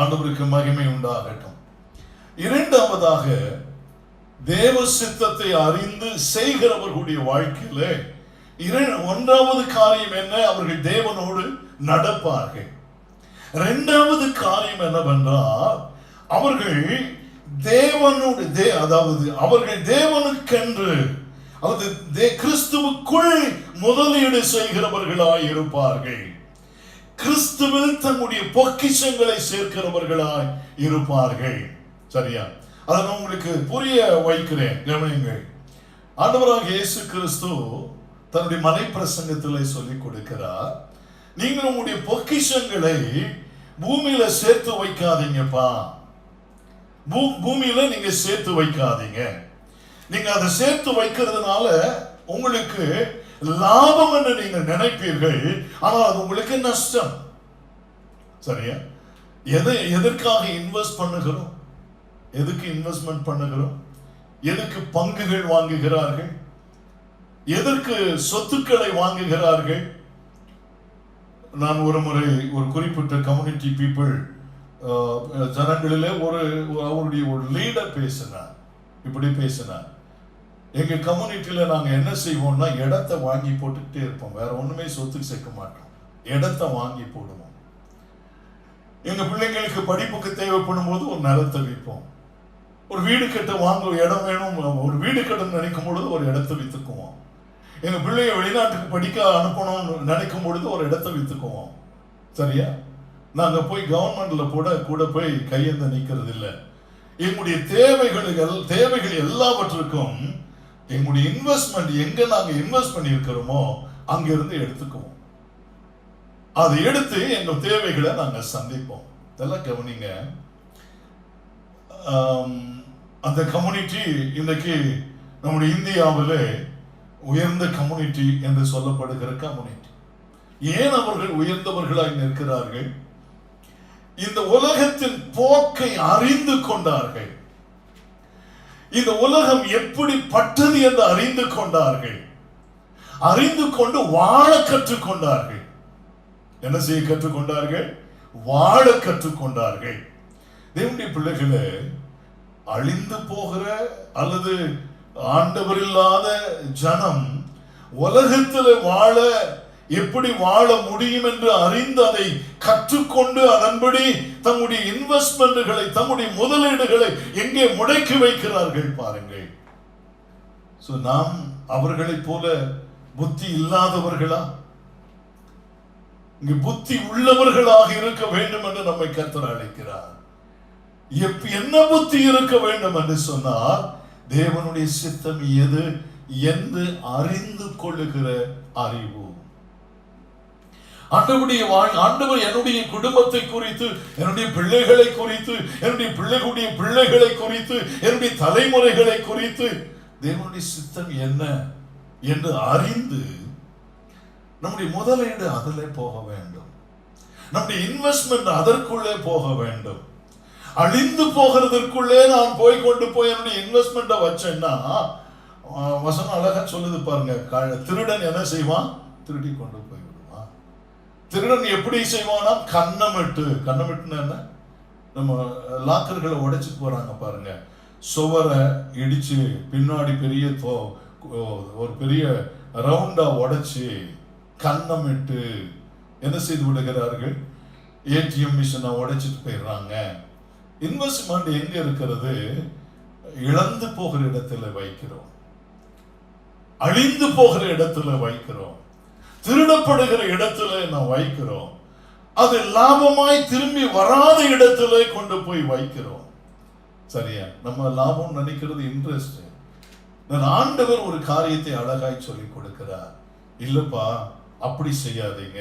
ஆண்டவருக்கு மகிமை உண்டாகட்டும். இரண்டாவதாக, தேவ சித்தத்தை அறிந்து செய்கிறவர்களுடைய வாழ்க்கையில ஒன்றாவது காரியம் என்ன? அவர்கள் தேவனோடு நடப்பார்கள். இரண்டாவது காரியம் என்னவென்றால், அவர்கள் தேவனோடு அதாவது அவர்கள் தேவனுக்கென்று அதாவது கிறிஸ்துவுக்குள் முதலீடு செய்கிறவர்களாய் இருப்பார்கள். கிறிஸ்துவில் தன்னுடைய பொக்கிஷங்களை சேர்க்கிறவர்களாய் இருப்பார்கள். சரியா? அதை நான் உங்களுக்கு புரிய வைக்கிறேன், கவனியுங்கள். ஆண்டவராக இயேசு கிறிஸ்து தன்னுடைய மலை பிரசங்கத்திலே சொல்லிக் கொடுக்கிறார், நீங்கள் உங்களுடைய பொக்கிஷங்களை பூமியில சேர்த்து வைக்காதீங்கப்பா. பூமியில நீங்க சேர்த்து வைக்காதீங்க. நீங்க அதை சேர்த்து வைக்கிறதுனால உங்களுக்கு லாபம் என்று நீங்கள் நினைப்பீர்கள், ஆனால் அது உங்களுக்கு நஷ்டம். சரியா? எதற்காக இன்வெஸ்ட் பண்ணுகிறோம்? எதுக்கு இன்வெஸ்ட்மெண்ட் பண்ணுகிறோம்? எதுக்கு பங்குகள் வாங்குகிறார்கள்? எதற்கு சொத்துக்களை வாங்குகிறார்கள்? நான் ஒரு முறை ஒரு குறிப்பிட்ட கம்யூனிட்டி பீப்புள் ஜனங்களிலே அவருடைய ஒரு லீடர் பேசினார். இப்படி பேசினார், எங்க கம்யூனிட்டியில நாங்க என்ன செய்வோம்னா இடத்தை வாங்கி போட்டுக்கிட்டே இருப்போம், வேற ஒண்ணுமே சொத்துக்கு சேர்க்க மாட்டோம், இடத்தை வாங்கி போடுவோம். எங்க பிள்ளைங்களுக்கு படிப்புக்கு தேவைப்படும் போது ஒரு நிலத்தை விற்போம், ஒரு வீடு கட்ட வாங்க இடம் வேணும், ஒரு வீடு கட்ட நினைக்கும் பொழுது ஒரு இடத்தை வித்துக்குவோம், எங்க பிள்ளைங்க வெளிநாட்டுக்கு படிக்க அனுப்பணும்னு நினைக்கும் பொழுது ஒரு இடத்தை வித்துக்குவோம். சரியா? நாங்க போய் கவர்மெண்ட்ல கூட போய் கையெந்த நிக்கிறது இல்லை. எங்களுடைய தேவைகள் எல்லாவற்றுக்கும் எங்களுடைய இன்வெஸ்ட்மெண்ட் எங்க நாங்க இன்வெஸ்ட் பண்ணியிருக்கிறோமோ அங்கிருந்து எடுத்துக்குவோம். அதை எடுத்து எங்கள் தேவைகளை நாங்க சந்திப்போம். இதெல்லாம் கவனிங்க. அந்த கம்யூனிட்டி இன்றைக்கு நம்முடைய இந்தியாவிலே உயர்ந்த கம்யூனிட்டி என்று சொல்லப்படுகிற கம்யூனிட்டி. ஏன் அவர்கள் உயர்ந்தவர்களாய் நிற்கிறார்கள்? இந்த உலகத்தின் போக்கை அறிந்து கொண்டார்கள். இந்த உலகம் எப்படிப்பட்டது என்று அறிந்து கொண்டார்கள். அறிந்து கொண்டு வாழ கற்றுக்கொண்டார்கள். என்ன செய்ய கற்றுக்கொண்டார்கள்? வாழ கற்றுக்கொண்டார்கள். தேவனுடைய பிள்ளைகளே, அழிந்து போகிற அல்லது ஆண்டவர் இல்லாத ஜனம் உலகத்தில் வாழ எப்படி வாழ முடியும் என்று அறிந்து அதை கற்றுக்கொண்டு அதன்படி தம்முடைய இன்வெஸ்ட்மெண்ட்களை, தம்முடைய முதலீடுகளை எங்கே முடக்கி வைக்கிறார்கள் பாருங்கள். நாம் அவர்களைப் போல புத்தி இல்லாதவர்களா? இங்கு புத்தி உள்ளவர்களாக இருக்க வேண்டும் என்று நம்மை கர்த்தர் அழைக்கிறார். என்ன புத்தி இருக்க வேண்டும் என்று சொன்னால், தேவனுடைய சித்தம் எது என்று அறிந்து கொள்ளுகிற அறிவு. ஆண்டவர் என்னுடைய குடும்பத்தை குறித்து, என்னுடைய பிள்ளைகளை குறித்து, என்னுடைய பிள்ளைகளுடைய பிள்ளைகளை குறித்து, என்னுடைய தலைமுறைகளை குறித்து தேவனுடைய சித்தம் என்ன என்று அறிந்து நம்முடைய முதலீடு அதிலே போக வேண்டும். நம்முடைய இன்வெஸ்ட்மெண்ட் அதற்குள்ளே போக வேண்டும். அழிந்து போகிறதற்குள்ளே நான் போய் கொண்டு போய் என்னுடைய இன்வெஸ்ட்மெண்ட்டை வச்சேன்னா, வசனம் அழகா சொல்லுது பாருங்க. திருடன் என்ன செய்வான்? திருடி கொண்டு போய் விடுவான். திருடன் எப்படி செய்வானா? கண்ணமிட்டுன்னு என்ன, நம்ம லாக்கர்களை உடைச்சிட்டு போறாங்க பாருங்க. சுவரை இடிச்சு பின்னாடி பெரிய ஒரு பெரிய ரவுண்டா உடைச்சு கண்ணமிட்டு என்ன செய்து விடுகிறார்கள்? ஏடிஎம் மிஷினை உடைச்சிட்டு போயிடுறாங்க. இன்வெஸ்ட்மெண்ட் எங்க இருக்கிறது? இழந்து போகிற இடத்துல வைக்கிறோம், அழிந்து போகிற இடத்துல வைக்கிறோம், திருடப்படுகிற இடத்துல நான் வைக்கிறோம். அது லாபமாய் திரும்பி வராத இடத்துல கொண்டு போய் வைக்கிறோம். சரியா? நம்ம லாபம் நினைக்கிறது இன்ட்ரெஸ்ட். ஆண்டவர் ஒரு காரியத்தை அழகாய் சொல்லி கொடுக்கிறார். இல்லப்பா, அப்படி செய்யாதீங்க.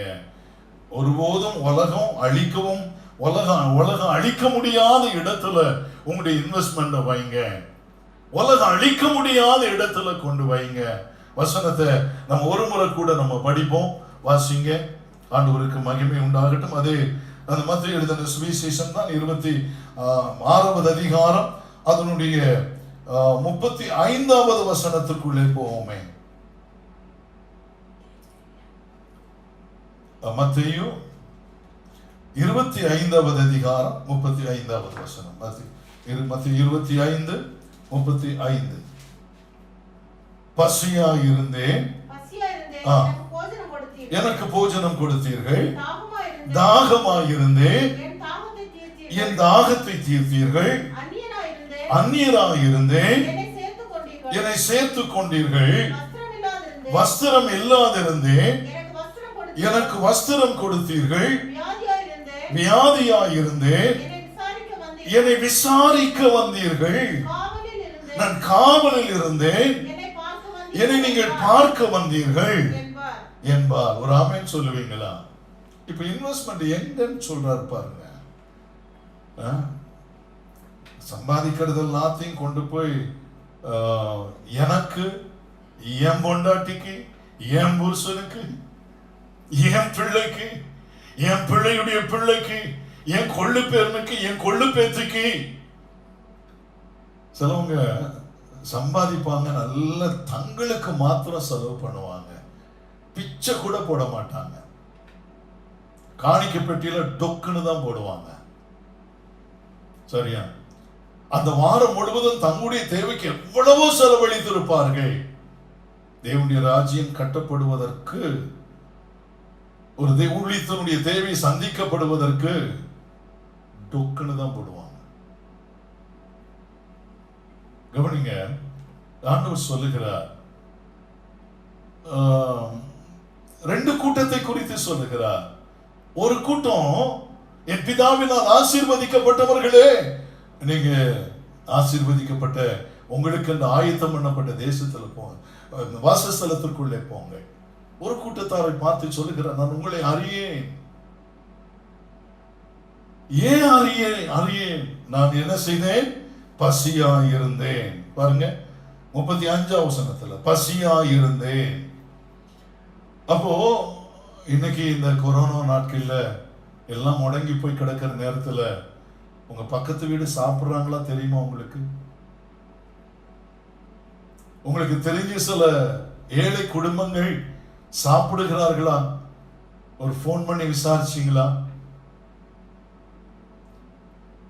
ஒருபோதும் உலகம் அழிக்கவும் உலகம் அழிக்க முடியாத இடத்துல உங்களுடைய இன்வெஸ்ட்மெண்ட் வைங்க. உலகம் அழிக்க முடியாத இடத்துல கொண்டு வைங்க. வசனத்தை நம்ம ஒரு முறை கூட நம்ம படிப்போம், வாசிங்க. ஆண்டவருக்கு மகிமை உண்டாகட்டும். அதே அந்த மத்திய எழுதின சுவிசேஷம் தான் 26வது அதிகாரம் அதனுடைய 35வது வசனத்துக்குள்ளே போவோமே. மத்தேயு 25வது அதிகாரம் 35வது வசனம். மத்தேயு 25:35. பசியா இருந்தேன், எனக்கு போஜனம் கொடுத்தீர்கள். தாகமாயிருந்தேன், என் தாகத்தை தீர்த்தீர்கள். அந்நியராயிருந்தேன், என்னை சேர்த்து கொண்டீர்கள். வஸ்திரம் இல்லாதிருந்தேன், எனக்கு வஸ்திரம் கொடுத்தீர்கள். வியாதியாயிருந்தேன், என்னை விசாரிக்க வந்தீர்கள். நான் காவலில் இருந்தேன், என்னை நீங்கள் பார்க்க வந்தீர்கள் என்பார். ஒரு ஆமென் சொல்லுவீங்களா? இப்ப இன்வெஸ்ட்மெண்ட் எங்கன்னு சொல்றாரு பாருங்க. சம்பாதிக்கிறது எல்லாத்தையும் கொண்டு போய் எனக்கு, என் பொண்டாட்டிக்கு, என் புருஷனுக்கு, என் பிள்ளைக்கு, என் பிள்ளையுடைய பிள்ளைக்கு, என் கொள்ளு பேரனுக்கு, என் கொள்ளு பேத்துக்கு. சிலவங்க சம்பாதிப்பாங்க, நல்ல தங்களுக்கு மாத்திரம் செலவு பண்ணுவாங்க, பிச்சை கூட போட மாட்டாங்க. காணிக்கை பெட்டியில டொக்குன்னு தான் போடுவாங்க. சரியா? அந்த வாரம் முழுவதும் தங்களுடைய தேவைக்கு எவ்வளவோ செலவழித்திருப்பார்கள். தேவனுடைய ராஜ்யம் கட்டப்படுவதற்கு, ஒரு ஊழியத்தினுடைய தேவை சந்திக்கப்படுவதற்கு டொக்குன்னு தான் போடுவாங்க. கவனிங்க, ஆண்டவர் சொல்லுகிறார், ரெண்டு கூட்டத்தை குறித்து சொல்லுகிறார். ஒரு கூட்டம், என் பிதாவினால் ஆசீர்வதிக்கப்பட்டவர்களே, நீங்க ஆசீர்வதிக்கப்பட்ட உங்களுக்கு அந்த ஆயத்தம் பண்ணப்பட்ட தேசத்துல போங்க, வாசஸ்தலத்திற்குள்ளே போங்க. ஒரு கூட்டத்தாரை பார்த்து சொல்லுகிறார், நான் உங்களை அறியேன். ஏன் அறியேன் நான் என்ன செய்தேன்? பசியா இருந்தேன். பாருங்க 35 வசனத்துல பசியா இருந்தேன். அப்போ இன்னைக்கு இந்த கொரோனா நாட்கள்ல எல்லாம் முடங்கி போய் கிடக்கிற நேரத்துல உங்க பக்கத்து வீடு சாப்பிடுறாங்களா தெரியுமா உங்களுக்கு? உங்களுக்கு தெரிஞ்ச சில ஏழை குடும்பங்கள் சாப்பிடுகிறார்களா? ஒரு போன் பண்ணி விசாரிச்சீங்களா?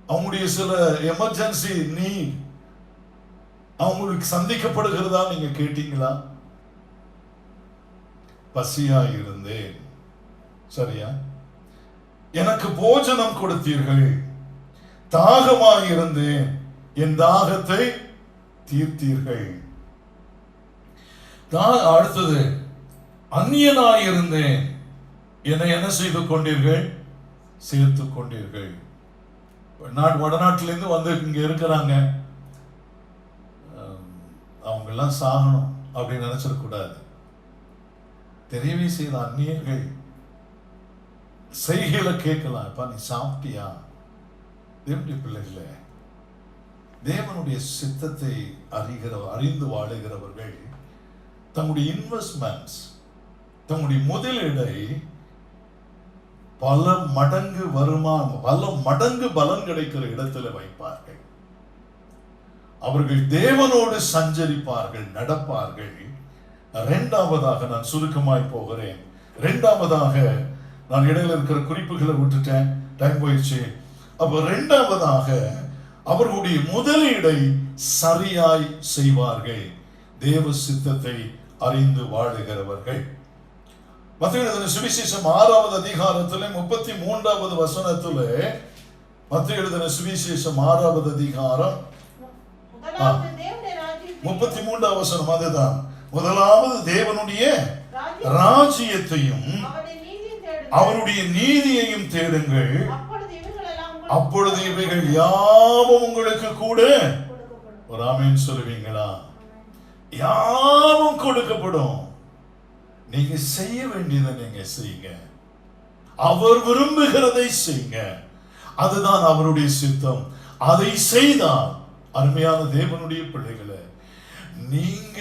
அவங்களுடைய சில எமர்ஜென்சி நீட் அவங்களுக்கு சந்திக்கப்படுகிறதா நீங்க கேட்டீங்களா? பசியா இருந்தேன். சரியா? எனக்கு போஜனம் கொடுத்தீர்கள். தாகமாய் இருந்தேன், என் தாகத்தை தீர்த்தீர்கள். அடுத்தது, அந்நியனாய் இருந்தேன், என்னை என்ன செய்து கொண்டீர்கள்? சேர்த்து கொண்டீர்கள். வடநாட்டிலிருந்து வந்து இங்க இருக்கிறாங்க, அவங்க எல்லாம் சாகணும் அப்படின்னு நினைச்சிடக்கூடாது. தெரியவே செய்த அந்நியர்கள் செய்கையில கேட்கலாம், இப்ப நீ சாப்பிட்டியா? தேவனுடைய பிள்ளைகளே, தேவனுடைய சித்தத்தை அறிந்து வாழுகிறவர்கள் தங்களுடைய இன்வெஸ்ட்மெண்ட்ஸ், தங்களுடைய முதலீடை பல மடங்கு வருமானம், பல மடங்கு பலன் கிடைக்கிற இடத்துல வைப்பார்கள். அவர்கள் தேவனோடு சஞ்சரிப்பார்கள், நடப்பார்கள். இரண்டாவதாக நான் சுருக்கமாய் போகிறேன். இரண்டாவதாக நான் இடையில இருக்கிற குறிப்புகளை விட்டுட்டேன், டைம் போயிடுச்சு. அப்ப இரண்டாவதாக அவர்களுடைய முதலீடை சரியாய் செய்வார்கள், தேவ சித்தத்தை அறிந்து வாழுகிறவர்கள். மத்தேயு எழுதின சுவிசேஷம் 6வது அதிகாரத்திலே 33வது வசனத்திலே, மத்தேயு எழுதின சுவிசேஷம் 6வது அதிகாரம் 33வது வசனம், அதுதான் முதலாவது தேவனுடைய ராஜ்யத்தையும் அவருடைய நீதியையும் தேடுங்கள், அப்பொழுது இவைகள் யாவும் உங்களுக்கு கூட, ஒரு ஆமென் சொல்லுவீங்களா? யாவும் கொடுக்கப்படும். நீங்க செய்ய வேண்டியதை நீங்க செய்யுங்க, அவர் விரும்புகிறதை செய்யுங்க, அதுதான் அவருடைய சித்தம். அதை செய்தால் அருமையான தேவனுடைய பிள்ளைகளை, நீங்க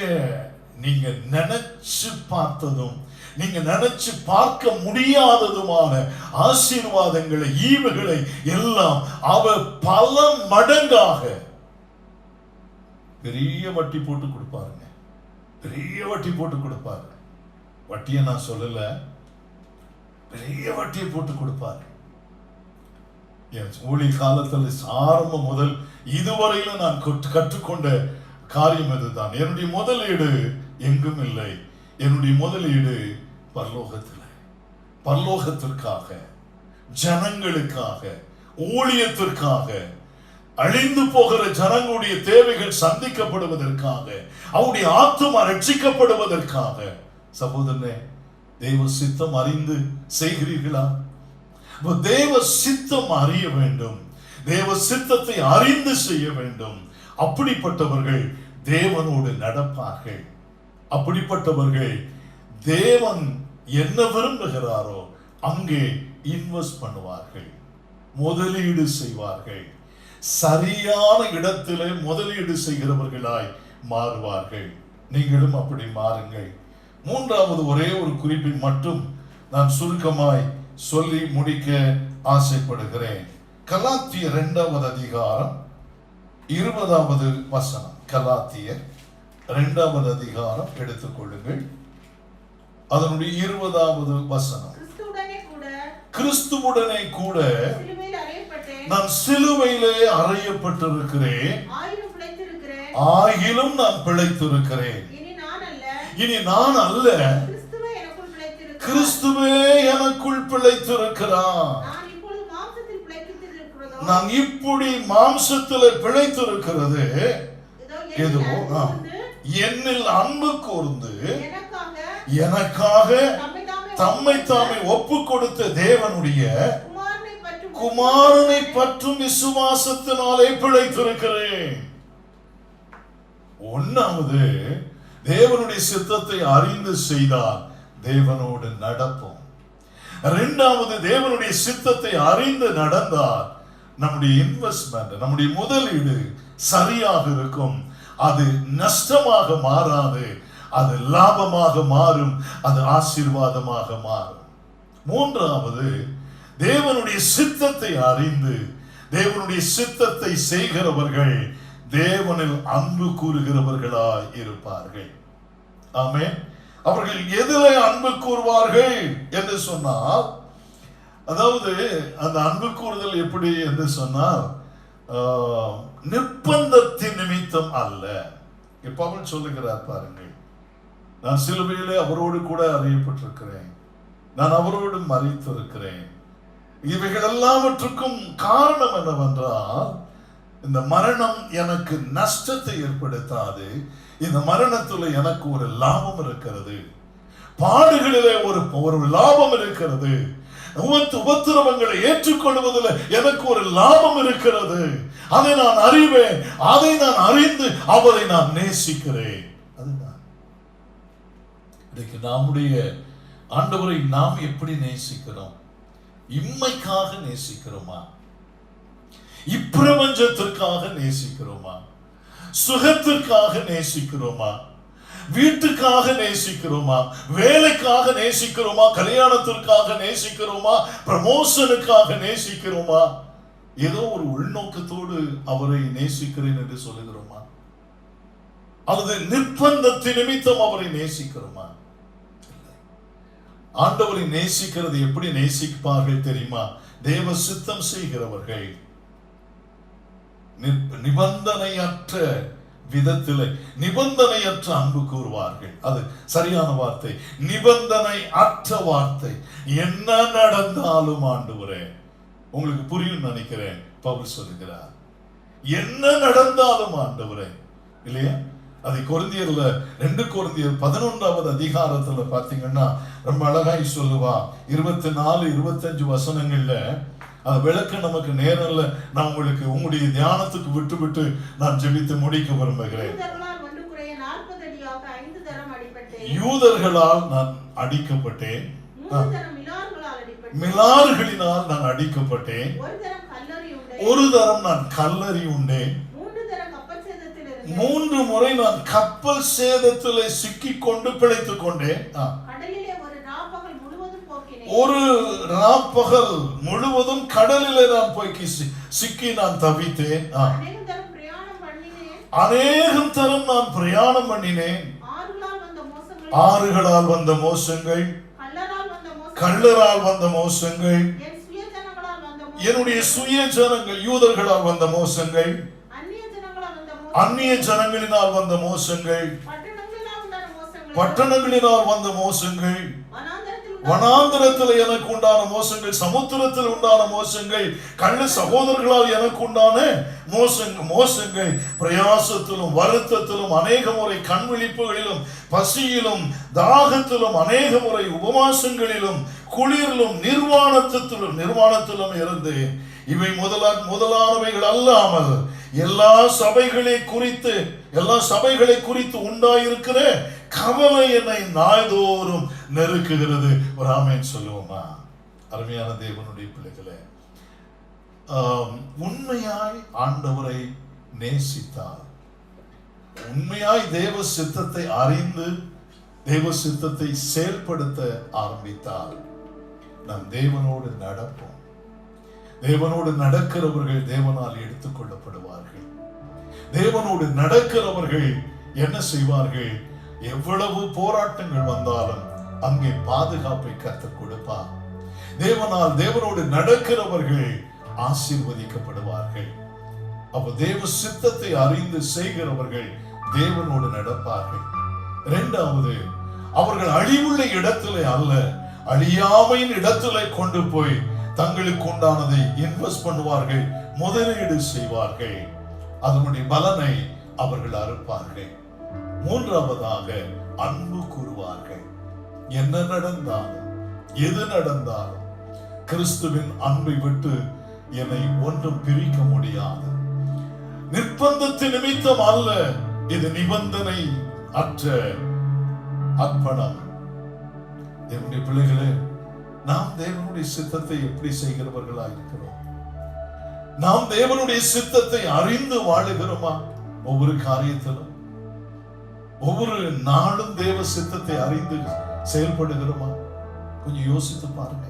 நினைச்சு பார்த்ததும் நீங்க நினைச்சு பார்க்க முடியாததுமான ஆசீர்வாதங்களை, ஈவுகளை எல்லாம் அவர் பல மடங்காக பெரிய வட்டி போட்டு கொடுப்பாருங்க. பெரிய வட்டி போட்டு கொடுப்பாரு. வட்டியை நான் சொல்லல, பெரிய வட்டியை போட்டு கொடுப்பாரு. என் ஊழிய காலத்தில் ஆரம்பம் முதல் இதுவரையிலும் நான் கற்றுக்கொண்ட காரியம் இதுதான். என்னுடைய முதலீடு எங்கும் இல்லை, என்னுடைய முதலீடு பரலோகத்திற்காக, ஜனங்களுக்காக, ஊழியத்திற்காக, அழிந்து போகிற ஜனங்களுடைய தேவைகள் சந்திக்கப்படுவதற்காக, அவருடைய ஆத்துமா ரட்சிக்கப்படுவதற்காக. சகோதரனே, தேவ சித்தம் அறிந்து செய்கிறீர்களா? தேவ சித்தம் அறிய வேண்டும், தேவ சித்தத்தை அறிந்து செய்ய வேண்டும். அப்படிப்பட்டவர்கள் தேவனோடு நடப்பார்கள். அப்படிப்பட்டவர்கள் தேவன் என்ன விரும்புகிறாரோ அங்கே இன்வெஸ்ட் பண்ணுவார்கள், முதலீடு செய்வார்கள். சரியான இடத்திலே முதலீடு செய்கிறவர்களாய் மாறுவார்கள். நீங்களும் அப்படி மாறுங்கள். மூன்றாவது ஒரே ஒரு குறிப்பை மட்டும் நான் சுருக்கமாய் சொல்லி முடிக்க ஆசைப்படுகிறேன். கலாத்தியர் 2வது அதிகாரம் 20வது வசனம். கலாத்தியர் 2வது அதிகாரம் எடுத்துக்கொள்ளுங்கள், அதனுடைய 20வது வசனம். கிறிஸ்துவுடனே கூட நான் சிலுவையிலே அறையப்பட்டிருக்கிறேன், ஆகிலும் நான் பிழைத்திருக்கிறேன். இனி நான் அல்ல, கிறிஸ்துவே எனக்குள் பிழைத்திருக்கிறார். நான் இப்படி மாம்சத்தில் பிழைத்திருக்கிறது ஏதோ என்னில் அன்பு கூர்ந்து எனக்காக தம்மை தாமே ஒப்பு கொடுத்த தேவனுடைய குமாரனை பற்றும் விசுவாசத்தினாலே பிழைத்திருக்கிறேன். ஒன்னாவது, தேவனுடைய சித்தத்தை அறிந்து செய்தால் தேவனோடு நடப்போம். இரண்டாவது, தேவனுடைய சித்தத்தை அறிந்து நடந்தால் நம்முடைய இன்வெஸ்ட்மெண்ட், நம்முடைய முதலீடு சரியாக இருக்கும். அது நஷ்டமாக மாறாது, அது லாபமாக மாறும், அது ஆசீர்வாதமாக மாறும். மூன்றாவது, தேவனுடைய சித்தத்தை அறிந்து தேவனுடைய சித்தத்தை செய்கிறவர்கள் தேவனில் அன்பு கூறுகிறவர்களாய் இருப்பார்கள். ஆமென். அவர்கள் எதிலே அன்பு கூறுவார்கள் என்று சொன்னால், அதாவது அந்த அன்பு கூறுதல் எப்படி என்று சொன்னால், நிர்பந்தத்தின் நிமித்தம் அல்ல. பவுல் சொல்லுகிறார் பாருங்கள், நான் சிலுவையிலே அவரோடு கூட அறியப்பட்டிருக்கிறேன், நான் அவரோடு மரித்திருக்கிறேன். இவைகள் எல்லாவற்றுக்கும் காரணம் என்னவென்றால், இந்த மரணம் எனக்கு நஷ்டத்தை ஏற்படுத்தாது, இந்த மரணத்துல எனக்கு ஒரு லாபம் இருக்கிறது, பாடுகளிலே ஒரு லாபம் இருக்கிறது, உபத்திரவங்களை ஏற்றுக்கொள்வதில் எனக்கு ஒரு லாபம் இருக்கிறது. அதை நான் அறிவேன், அதை நான் அறிந்து அவரை நான் நேசிக்கிறேன். அதுதான் இன்னைக்கு நம்முடைய ஆண்டவரை நாம் எப்படி நேசிக்கிறோம்? இம்மைக்காக நேசிக்கிறோமா? இப்பிரபஞ்சத்திற்காக நேசிக்கிறோமா? சுகத்திற்காக நேசிக்கிறோமா? வீட்டுக்காக நேசிக்கிறோமா? வேலைக்காக நேசிக்கிறோமா? கல்யாணத்திற்காக நேசிக்கிறோமா? ப்ரமோஷனுக்காக நேசிக்கிறோமா? ஏதோ ஒரு உள்நோக்கத்தோடு அவரை நேசிக்கிறேன் என்று சொல்லுகிறோமா? அல்லது நிர்பந்தத்தின் நிமித்தம் அவரை நேசிக்கிறோமா? ஆண்டவரை நேசிக்கிறது எப்படி நேசிப்பார்கள் தெரியுமா? தேவ சித்தம் செய்கிறவர்கள் நிபந்தனையற்ற விதத்தில் நிபந்தனையற்ற அன்பு கூறுவார்கள். அது சரியான வார்த்தை, நிபந்தனை அற்ற வார்த்தை. என்ன நடந்தாலும் ஆண்டவரே, உங்களுக்கு புரியும் நினைக்கிறேன், பவுல் சொல்லுகிறார், என்ன நடந்தாலும் ஆண்டவரே, இல்லையா? அதை கொரிந்தியர்ல 2 கொரிந்தியர் 11வது அதிகாரத்துல பாத்தீங்கன்னா ரொம்ப அழகாய் சொல்லுவா. 24, 25 வசனங்கள்ல அது விளக்க நமக்கு நேரம் இல்ல. நான் உங்களுக்கு உங்களுடைய தியானத்துக்கு விட்டு நான் ஜெபித்து முடிக்க விரும்புகிறேன். யூதர்களால் நான் அடிக்கப்பட்டேன், மிலாறுகளினால் நான் அடிக்கப்பட்டேன், ஒரு தரம் நான் கல்லறி உண்டேன், 3 முறை நான் கப்பல் சேதத்தில் சிக்கிக் கொண்டு பிழைத்துக் கொண்டேன், ஒரு ராப்பகல் முழுவதும் கடலிலே நான் போய் சிக்கி நான் தவித்தேன், அநேகம் தரம் நான் பிரயாணம் பண்ணினேன், ஆறுகளால் வந்த மோசங்கள், கள்ளரால் வந்த மோசங்கள், என்னுடைய சுய ஜனங்கள் யூதர்களால் வந்த மோசங்கள், அந்நிய ஜனங்களினால் வந்த மோசங்கள், பட்டணங்களினால் வந்த மோசங்கள், வனாந்தரத்தில் எனக்கு உண்டான மோசங்கள், சமுத்திரத்தில் உண்டான மோசங்கள், கள்ள சகோதரர்களால் எனக்கு உண்டான மோசங்கள், பிரயாசத்திலும் வருத்தத்திலும், அநேக முறை கண் விழிப்புகளிலும், பசியிலும் தாகத்திலும், அநேக முறை உபவாசங்களிலும், குளிரிலும், நிர்வாணத்திலும் இருந்து இவை முதலானவைகள் அல்லாமல் எல்லா சபைகளை குறித்து உண்டாயிருக்கிற கவலை என்னை நாள்தோறும் நெருக்குகிறது. ஒரு ஆமென் சொல்லுவோமா? அருமையான தேவனுடைய பிள்ளைகளே, உண்மையாய் ஆண்டவரை நேசித்தால், உண்மையாய் தேவ சித்தத்தை அறிந்து தேவ சித்தத்தை செயல்படுத்த ஆரம்பித்தால் நாம் தேவனோடு நடப்போம். தேவனோடு நடக்கிறவர்கள் தேவனால் எடுத்துக் கொள்ளப்படுவார்கள். தேவனோடு நடக்கிறவர்கள் என்ன செய்வார்கள்? எவ்வளவு போராட்டங்கள் வந்தாலும் அங்கே பாதுகாப்பை கர்த்தர் கொடுப்பார். தேவனோடு நடக்கிறவர்கள் ஆசீர்வதிக்கப்படுவார்கள். அப்ப தேவ சித்தத்தை அறிந்து செய்கிறவர்கள் தேவனோடு நடப்பார்கள். இரண்டாவது, அவர்கள் அழிவுள்ள இடத்திலே அல்ல, அழியாமையின் இடத்திலே கொண்டு போய் தங்களுக்கு உண்டானதை இன்வெஸ்ட் பண்ணுவார்கள், முதலீடு செய்வார்கள், அதனுடைய பலனை அவர்கள் அறுப்பார்கள். மூன்றாவதாக, அன்பு கூறுவார்கள். என்ன நடந்தாலும் எது நடந்தாலும் கிறிஸ்துவின் அன்பை விட்டு என்னை ஒன்றும் பிரிக்க முடியாது. நிர்பந்தத்தின் நிமித்தம் அல்ல, இது நிபந்தனை அற்ற அர்ப்பணம். என்னுடைய பிள்ளைகளே, நாம் தேவனுடைய சித்தத்தை எப்படி செய்கிறவர்களா இருக்கிறோம்? நாம் தேவனுடைய சித்தத்தை அறிந்து வாழுகிறோமா? ஒவ்வொரு காரியத்திலும் ஒவ்வொரு நாளும் தேவ சித்தத்தை அறிந்து செயல்படுகிறோமா? கொஞ்சம் யோசித்து பாருங்க.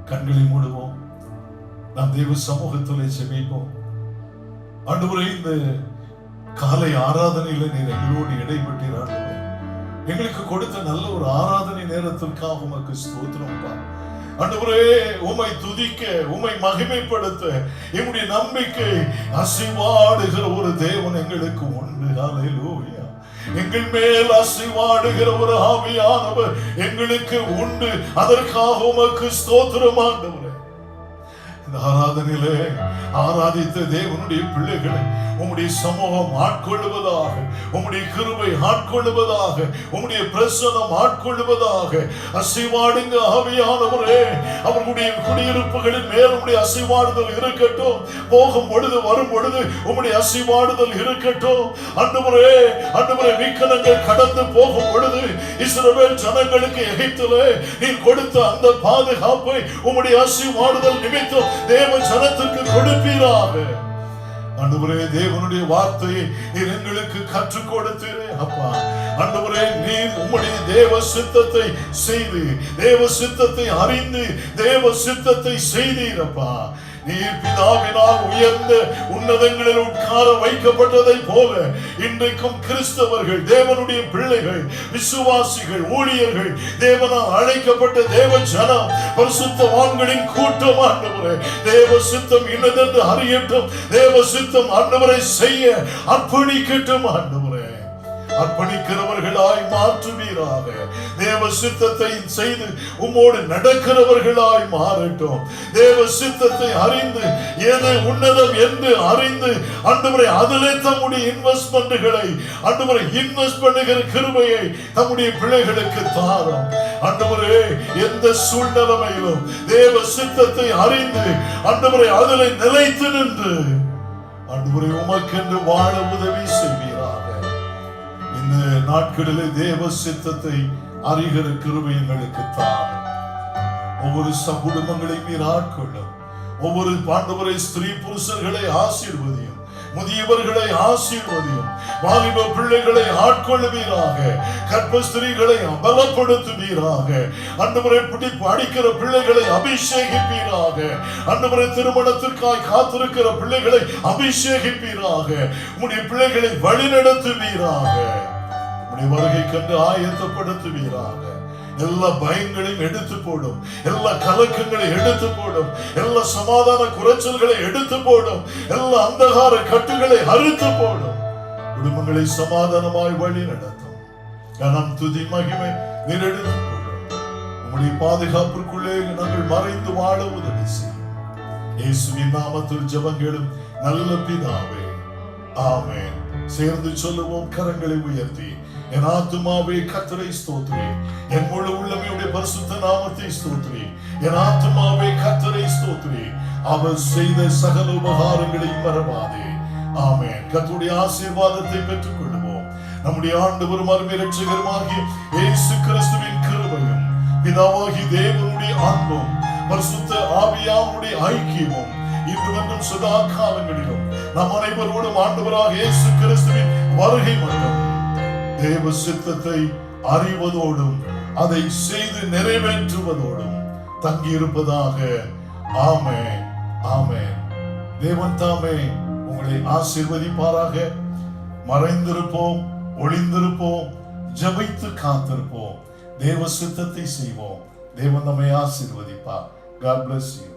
கண்களை மூடுவோம், நாம் தேவ சமூகத்திலே ஜெபிப்போம். ஆண்டவரே, இந்த காலை ஆராதனையில நீர் எங்களோடு இடைப்பட்டீர். ஆண்டவரே, எங்களுக்கு கொடுத்த நல்ல ஒரு ஆராதனை நேரத்திற்காக உமக்கு ஸ்தோத்திரம்ப்பா. ஆண்டவரே, உம்மை துதிக்க, உம்மை மகிமைப்படுத்த எங்களுடைய நம்பிக்கை அசைவாடுகிற ஒரு தேவன் எங்களுக்கு உண்டு. ஹல்லேலூயா. எங்கள் மேல் அசைவாடுகிற ஒரு ஆவியானவர் எங்களுக்கு உண்டு. அதற்காக உமக்கு ஸ்தோத்திரம் ஆண்டவரே. இந்த ஆராதனையிலே ஆராதித்த தேவனுடைய பிள்ளைகளை உம்முடைய சமூகம் ஆட்கொள்ளுவதாக, உம்முடைய கிருபை ஆட்கொள்ளுவதாக, உம்முடைய பிரசன்னம் ஆட்கொள்ளுவதாக. அசைவாடுங்க ஆவியானவரே. அவர்களுடைய குடியிருப்புகளின் மேல் உம்முடைய அசைவாடுதல் இருக்கட்டும். போகும் பொழுது வரும் பொழுது உம்முடைய அசைவாடுதல் இருக்கட்டும். ஆண்டவரே, ஆண்டவரே, விக்கனங்கள் கடந்து போகும் பொழுது இஸ்ரவேல் ஜனங்களுக்கு எகிப்திலே நீர் கொடுத்த அந்த பாதுகாப்பை உம்முடைய அசைவாடுதல் நிமித்தம் தேவ ஜனத்திற்கு கொடுப்பீராக. ஆண்டவரே, தேவனுடைய வார்த்தையை நீர் எங்களுக்கு கற்றுக் கொடுத்தீரே அப்பா. ஆண்டவரே, நீர் உம்முடைய தேவ சித்தத்தை செய்து, தேவ சித்தத்தை அறிந்து, தேவ சித்தத்தை செய்தீரப்பா. நீர் பிதாவினால் உயர்ந்த உன்னதங்களில் உட்கார வைக்கப்பட்டதை போல இன்றைக்கும் கிறிஸ்தவர்கள், தேவனுடைய பிள்ளைகள், விசுவாசிகள், ஊழியர்கள், தேவனால் அழைக்கப்பட்ட தேவ ஜனம், பரிசுத்தவான்களின் கூட்டம் ஆண்டவரே, தேவ சித்தம் இன்னதென்று அறியட்டும். தேவ சித்தம் ஆண்டவரை செய்ய அர்ப்பணிக்கட்டும். ஆண்டவரே, அர்ப்பணிக்கிறவர்களாய் மாற்றுவீராக. தேவ சித்தத்தை செய்து உம்மோடு நடக்கிறவர்களாய் மாறட்டும். தேவ சித்தத்தை அறிந்து, எது உன்னதம் என்று அறிந்து ஆண்டவரே, அதிலே தம்முடைய இன்வெஸ்ட்மெண்ட்களை ஆண்டவரே இன்வெஸ்ட் பண்ணுகிற கிருபையை தம்முடைய பிள்ளைகளுக்கு தாரும். ஆண்டவரே, எந்த சூழ்நிலையிலும் தேவ சித்தத்தை அறிந்து ஆண்டவரே அதிலே நிலைத்து நின்று ஆண்டவரே உமக்கென்று வாழ உதவி செய்வீராக. இந்த நாட்களிலே தேவ சித்தத்தை அறிகிற கிருபை எங்களுக்கு தாரும். ஒவ்வொரு குடும்பங்களையும் நீர் ஆட்கொள்ளும். ஒவ்வொரு ஆண்டவரே ஸ்திரீ புருஷர்களை ஆசீர்வதியும், முதியவர்களை ஆசீர்வதியும், வாலிப பிள்ளைகளை ஆட்கொள்ளுவீராக, கர்ப்ப ஸ்திரீகளை பலப்படுத்துவீராக. ஆண்டவரை அடிக்கிற பிள்ளைகளை அபிஷேகிப்பீராக. ஆண்டவரை திருமணத்திற்காய் காத்திருக்கிற பிள்ளைகளை அபிஷேகிப்பீராக. உம்முடைய பிள்ளைகளை வழிநடத்துவீராக. உம்முடைய வருகை கண்டு ஆயத்தப்படுத்துவீராக. எல்லா பயங்களையும் எடுத்து போடும், எல்லா கலக்கங்களை எடுத்து போடும், எல்லா சமாதான குறைச்சல்களை எடுத்து போடும், எல்லா அந்தகார கட்டுகளை அறுத்து போடும். குடும்பங்களை சமாதானமாய் வழி நடத்தும். கனம் துதி மகிமை நிறைந்து போடும். உம்முடைய பாதுகாப்பிற்குள்ளே நாங்கள் மறைந்து வாழ உதவி செய்யும். இயேசுவின் நாமத்தில் ஜெபங்களும் நல்ல பிதாவே, ஆமென். சேர்ந்து சொல்லுவோம் கரங்களை உயர்த்தி. என் ஆத்துமாவே கர்த்தரை ஸ்தோத்திரி, என் முழு உள்ளமையுடைய பரிசுத்த நாமத்தை ஸ்தோத்திரி. என் ஆத்துமாவே கர்த்தரை ஸ்தோத்திரி, அவர் செய்த சகல உபகாரங்களையும் மறவாதே. ஆமென். கர்த்தருடைய ஆசீர்வாதத்தை பெற்றுக் கொள்வோம். நம்முடைய ஆண்டவரும் அருமை இரட்சகருமாகிய இயேசு கிறிஸ்துவின் கிருபையும், பிதாவாகிய தேவனுடைய அன்பும், பரிசுத்த ஆவியானுடைய ஐக்கியமும் இன்றும் சதா காலங்களிலும் நம் அனைவரோடும் ஆண்டவராக இயேசு கிறிஸ்துவின் வருகை மட்டும் தேவ சித்தத்தை அறிவதோடும் அதை செய்து நிறைவேற்றுவதோடும் தங்கியிருப்பதாக. ஆமென், ஆமென். தேவன் தாமே உங்களை ஆசீர்வதிப்பாராக. மறைந்திருப்போம், ஒளிந்திருப்போம், ஜெபித்து காத்திருப்போம், தேவ சித்தத்தை செய்வோம். தேவன் நம்மை ஆசீர்வதிப்பார். God bless you.